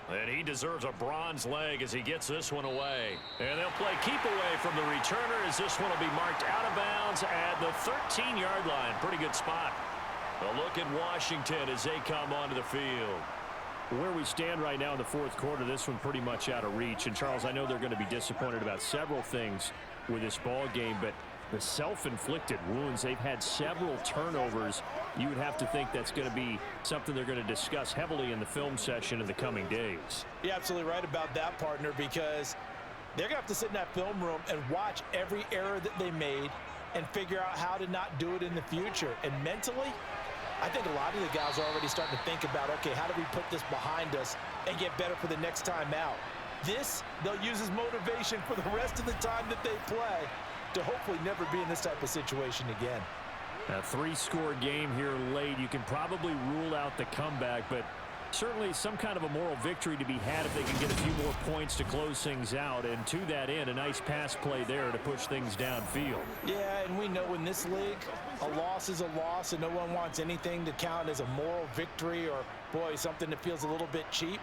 And he deserves a bronze leg as he gets this one away. And they'll play keep away from the returner as this one will be marked out of bounds at the 13-yard line. Pretty good spot. A look at Washington as they come onto the field. Where we stand right now in the 4th quarter, this one pretty much out of reach. And, Charles, I know they're going to be disappointed about several things with this ball game, but the self-inflicted wounds, they've had several turnovers. You would have to think that's going to be something they're going to discuss heavily in the film session in the coming days. You're absolutely right about that, partner, because they're going to have to sit in that film room and watch every error that they made and figure out how to not do it in the future. And mentally, I think a lot of the guys are already starting to think about, okay, how do we put this behind us and get better for the next time out? This, they'll use as motivation for the rest of the time that they play to hopefully never be in this type of situation again. A 3-score game here late. You can probably rule out the comeback, but certainly some kind of a moral victory to be had if they can get a few more points to close things out. And to that end, a nice pass play there to push things downfield. Yeah, and we know in this league, a loss is a loss, and no one wants anything to count as a moral victory or, boy, something that feels a little bit cheap.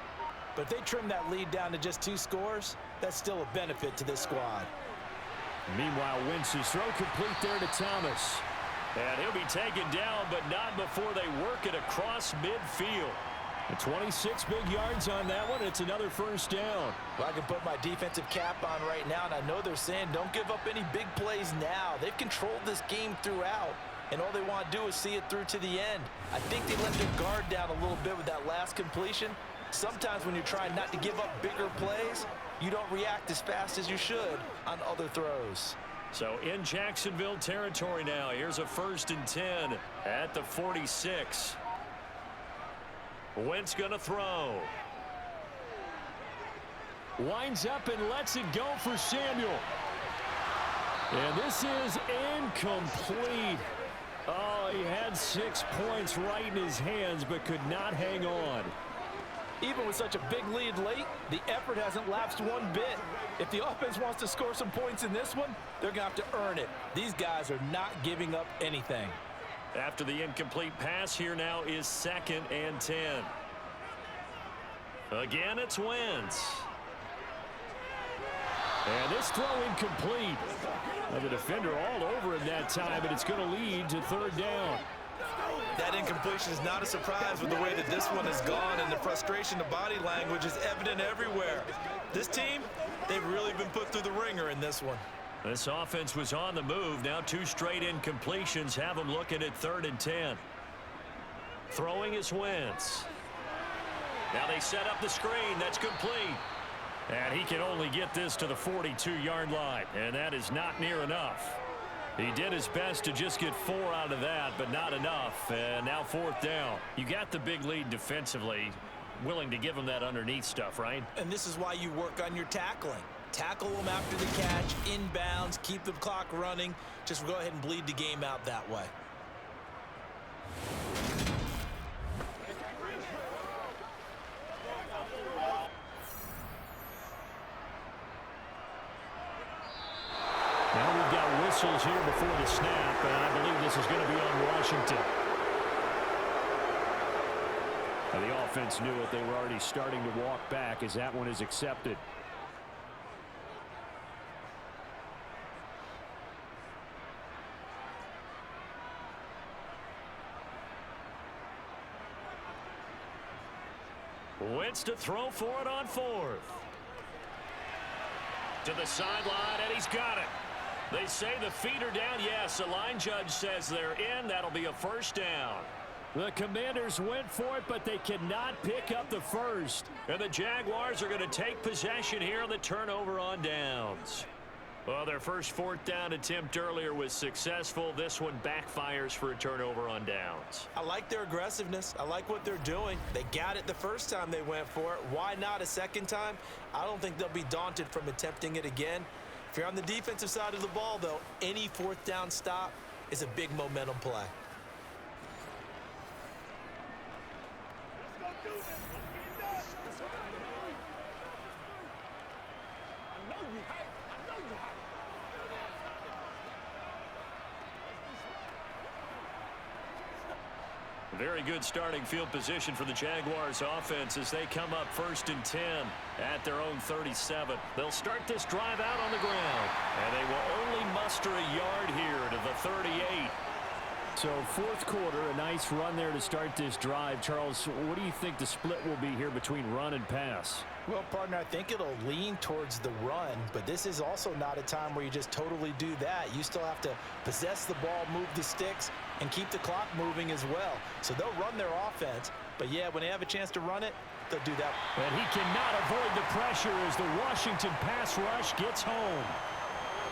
But if they trim that lead down to just 2 scores, that's still a benefit to this squad. Meanwhile, Wentz's throw complete there to Thomas. And he'll be taken down, but not before they work it across midfield. And 26 big yards on that one. It's another first down. Well, I can put my defensive cap on right now, and I know they're saying don't give up any big plays now. They've controlled this game throughout, and all they want to do is see it through to the end. I think they let their guard down a little bit with that last completion. Sometimes when you're trying not to give up bigger plays, you don't react as fast as you should on other throws. So in Jacksonville territory now, here's a 1st and 10 at the 46. Wentz gonna throw. Winds up and lets it go for Samuel. And this is incomplete. Oh, he had 6 points right in his hands, but could not hang on. Even with such a big lead late, the effort hasn't lapsed one bit. If the offense wants to score some points in this one, they're going to have to earn it. These guys are not giving up anything. After the incomplete pass, here now is 2nd and 10. Again, it's Wentz. And this throw incomplete. Well, the defender all over him that time, but it's going to lead to 3rd down. That incompletion is not a surprise with the way that this one has gone, and the frustration, the body language is evident everywhere. This team, they've really been put through the ringer in this one. This offense was on the move. Now 2 straight incompletions have them looking at 3rd and 10. Throwing is Wentz. Now they set up the screen. That's complete. And he can only get this to the 42-yard line, and that is not near enough. He did his best to just get 4 out of that, but not enough. And now 4th down. You got the big lead defensively, willing to give him that underneath stuff, right? And this is why you work on your tackling. Tackle them after the catch, inbounds, keep the clock running. Just go ahead and bleed the game out that way. Now we've got whistles here before the snap, and I believe this is going to be on Washington. Now the offense knew it. They were already starting to walk back as that one is accepted. Wentz to throw for it on 4th. To the sideline, and he's got it. They say the feet are down. Yes, the line judge says they're in. That'll be a 1st down. The Commanders went for it, but they cannot pick up the first. And the Jaguars are going to take possession here on the turnover on downs. Well, their first 4th down attempt earlier was successful. This one backfires for a turnover on downs. I like their aggressiveness. I like what they're doing. They got it the first time they went for it. Why not a second time? I don't think they'll be daunted from attempting it again. If you're on the defensive side of the ball, though, any 4th down stop is a big momentum play. Very good starting field position for the Jaguars offense as they come up 1st and 10 at their own 37. They'll start this drive out on the ground, and they will only muster a yard here to the 38. So 4th quarter, a nice run there to start this drive. Charles, what do you think the split will be here between run and pass? Well, partner, I think it'll lean towards the run, but this is also not a time where you just totally do that. You still have to possess the ball, move the sticks, and keep the clock moving as well. So they'll run their offense, but yeah, when they have a chance to run it, they'll do that. And he cannot avoid the pressure as the Washington pass rush gets home.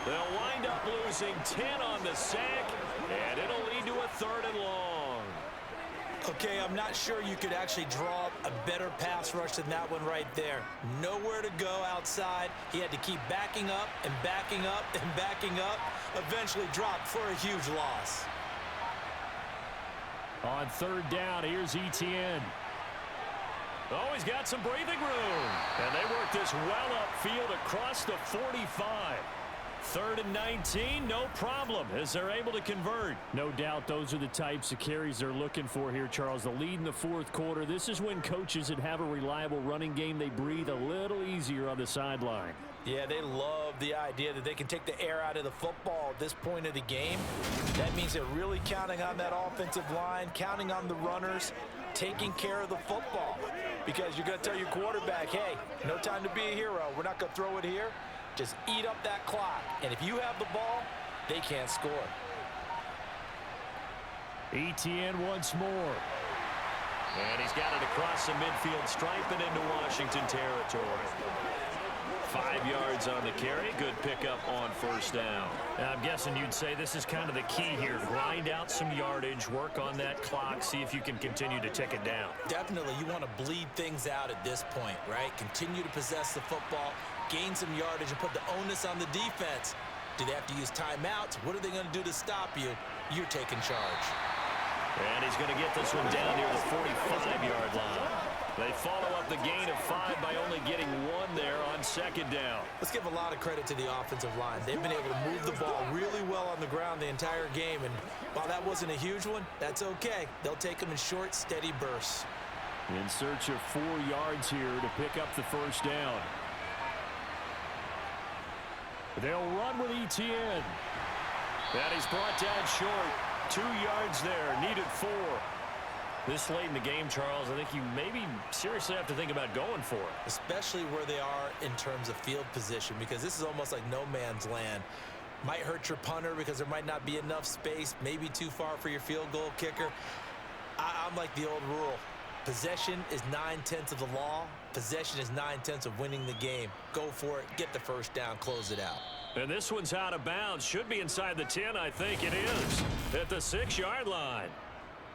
They'll wind up losing 10 on the sack, and it'll lead to a 3rd and long. Okay, I'm not sure you could actually draw up a better pass rush than that one right there. Nowhere to go outside. He had to keep backing up and backing up and backing up. Eventually dropped for a huge loss. On 3rd down, here's Etienne. Oh, he's got some breathing room. And they work this well upfield across the 45. 3rd and 19, no problem, as they're able to convert. No doubt those are the types of carries they're looking for here, Charles. The lead in the 4th quarter. This is when coaches that have a reliable running game, they breathe a little easier on the sideline. Yeah, they love the idea that they can take the air out of the football at this point of the game. That means they're really counting on that offensive line, counting on the runners, taking care of the football. Because you're going to tell your quarterback, hey, no time to be a hero. We're not going to throw it here. Just eat up that clock. And if you have the ball, they can't score. Etienne once more. And he's got it across the midfield stripe and into Washington territory. 5 yards on the carry. Good pickup on 1st down. And I'm guessing you'd say this is kind of the key here. Grind out some yardage, work on that clock, see if you can continue to tick it down. Definitely, you want to bleed things out at this point, right? Continue to possess the football, gain some yardage, and put the onus on the defense. Do they have to use timeouts? What are they going to do to stop you? You're taking charge. And he's going to get this one down near the 45-yard line. They follow up the gain of 5 by only getting 1 there on 2nd down. Let's give a lot of credit to the offensive line. They've been able to move the ball really well on the ground the entire game. And while that wasn't a huge one, that's okay. They'll take them in short, steady bursts. In search of 4 yards here to pick up the 1st down. They'll run with Etienne. And he's brought down short. 2 yards there. Needed 4. This late in the game, Charles, I think you maybe seriously have to think about going for it. Especially where they are in terms of field position, because this is almost like no man's land. Might hurt your punter because there might not be enough space, maybe too far for your field goal kicker. I'm like the old rule. Possession is 9/10 of the law. Possession is 9/10 of winning the game. Go for it, get the first down, close it out. And this one's out of bounds. Should be inside the 10, I think it is. At the 6-yard line.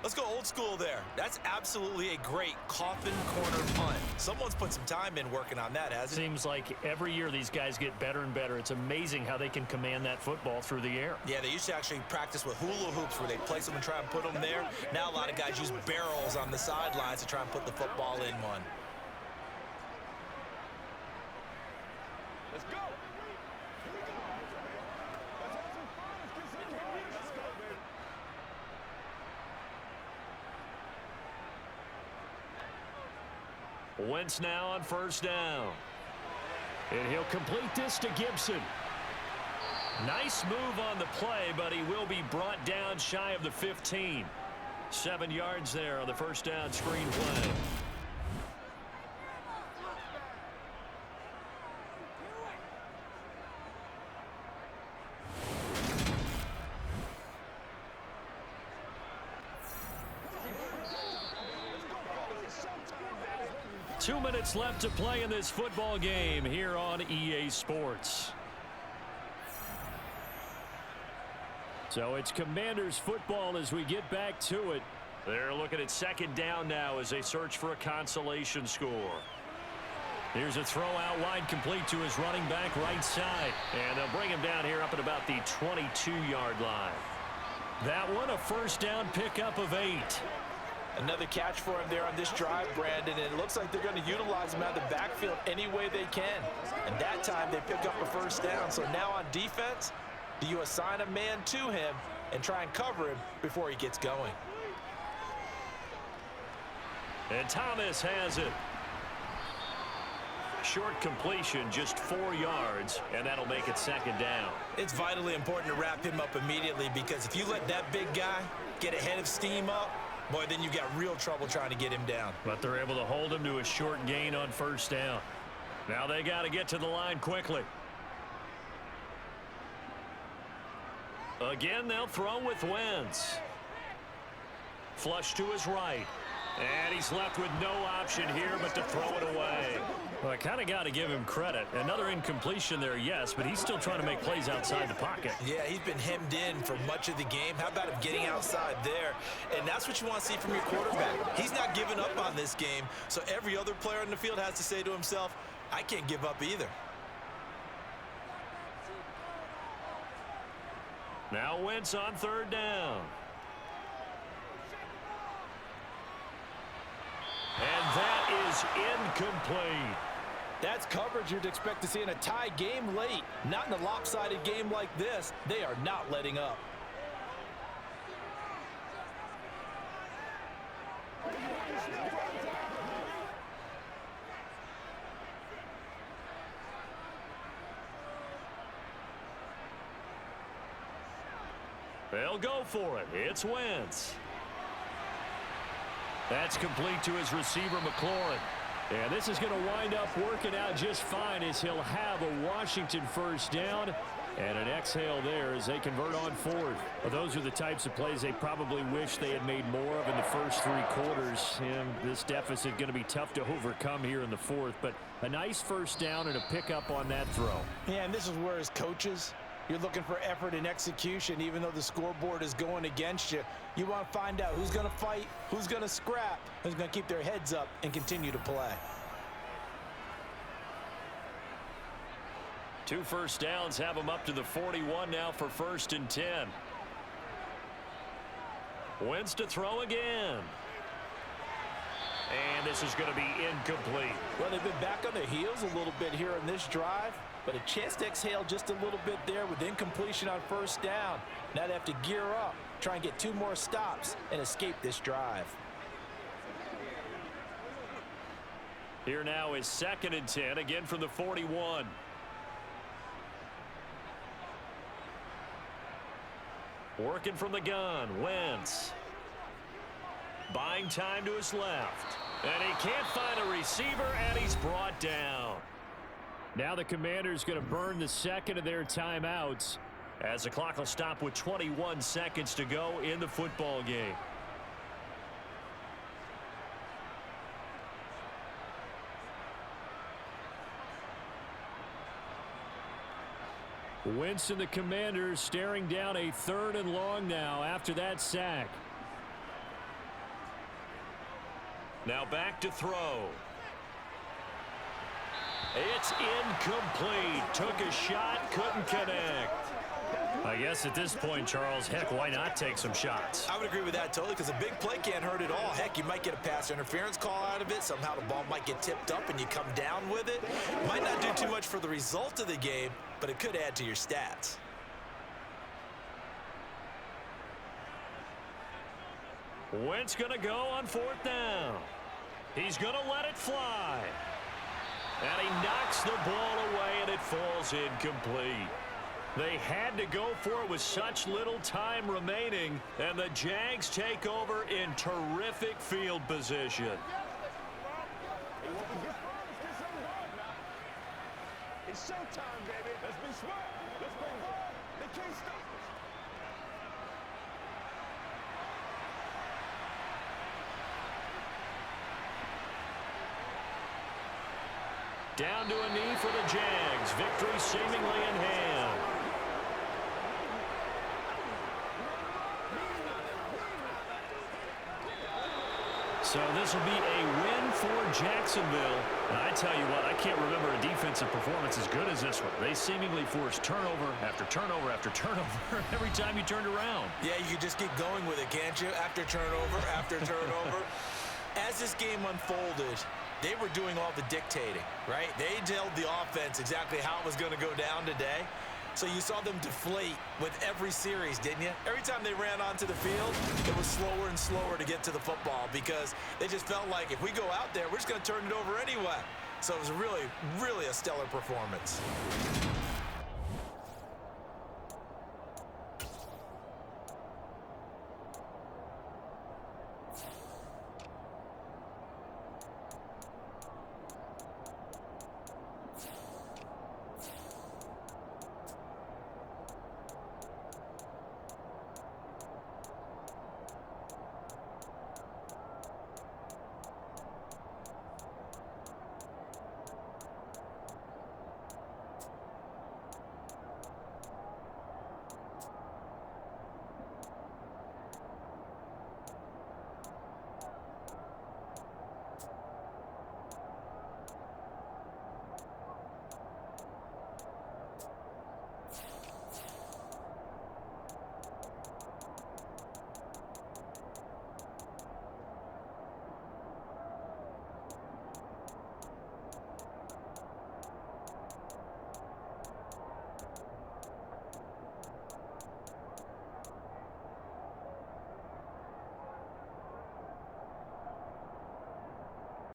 Let's go old school there. That's absolutely a great coffin corner punt. Someone's put some time in working on that, hasn't it? Seems like every year these guys get better and better. It's amazing how they can command that football through the air. Yeah, they used to actually practice with hula hoops where they place them and try and put them there. Now a lot of guys use barrels on the sidelines to try and put the football in one. Let's go. Wentz now on first down. And he'll complete this to Gibson. Nice move on the play, but he will be brought down shy of the 15. 7 yards there on the first down screen play. Two minutes left to play in this football game here on EA Sports. So it's Commanders football as we get back to it. They're looking at second down now as they search for a consolation score. Here's a throw out wide, complete to his running back right side. And they'll bring him down here up at about the 22-yard line. That one, a first down pickup of 8. Another catch for him there on this drive, Brandon, and it looks like they're going to utilize him out of the backfield any way they can. And that time they pick up a first down. So now on defense, do you assign a man to him and try and cover him before he gets going? And Thomas has it. Short completion, just 4 yards, and that'll make it second down. It's vitally important to wrap him up immediately, because if you let that big guy get a head of steam up, boy, then you got real trouble trying to get him down. But they're able to hold him to a short gain on first down. Now they got to get to the line quickly. Again, they'll throw with Wentz. Flush to his right. And he's left with no option here but to throw it away. Well, I kind of got to give him credit. Another incompletion there, yes, but he's still trying to make plays outside the pocket. Yeah, he's been hemmed in for much of the game. How about him getting outside there? And that's what you want to see from your quarterback. He's not giving up on this game, so every other player in the field has to say to himself, I can't give up either. Now Wentz on third down. And that is incomplete. That's coverage you'd expect to see in a tie game late. Not in a lopsided game like this. They are not letting up. They'll go for it. It's Wentz. That's complete to his receiver, McLaurin. And this is going to wind up working out just fine as he'll have a Washington first down and an exhale there as they convert on fourth. Well, those are the types of plays they probably wish they had made more of in the first 3 quarters. And this deficit going to be tough to overcome here in the fourth. But a nice first down and a pickup on that throw. Yeah, and this is where as coaches, you're looking for effort and execution, even though the scoreboard is going against you. You want to find out who's going to fight, who's going to scrap, who's going to keep their heads up and continue to play. 2 first downs have them up to the 41 now for 1st and 10. Wentz to throw again. And this is going to be incomplete. Well, they've been back on their heels a little bit here in this drive, but a chance to exhale just a little bit there with incompletion on first down. Now they have to gear up, try and get 2 more stops and escape this drive. Here now is 2nd and 10, again from the 41. Working from the gun, Wentz. Buying time to his left. And he can't find a receiver, and he's brought down. Now the Commanders going to burn the second of their timeouts, as the clock will stop with 21 seconds to go in the football game. Wentz and the Commanders staring down a 3rd and long now after that sack. Now back to throw. It's incomplete. Took a shot, couldn't connect. I guess at this point, Charles, heck, why not take some shots? I would agree with that totally, because a big play can't hurt at all. Heck, you might get a pass interference call out of it. Somehow the ball might get tipped up and you come down with it. Might not do too much for the result of the game, but it could add to your stats. Wentz going to go on 4th down. He's going to let it fly. And he knocks the ball away, and it falls incomplete. They had to go for it with such little time remaining, and the Jags take over in terrific field position. It's showtime, baby. Let's be smart. Let's play ball. They can't stop us. Down to a knee for the Jags. Victory seemingly in hand. So this will be a win for Jacksonville. And I tell you what, I can't remember a defensive performance as good as this one. They seemingly forced turnover after turnover after turnover every time you turned around. Yeah, you can just keep going with it, can't you? After turnover, after turnover. As this game unfolded, they were doing all the dictating, right? They told the offense exactly how it was going to go down today. So you saw them deflate with every series, didn't you? Every time they ran onto the field, it was slower and slower to get to the football because they just felt like if we go out there, we're just going to turn it over anyway. So it was really, really a stellar performance.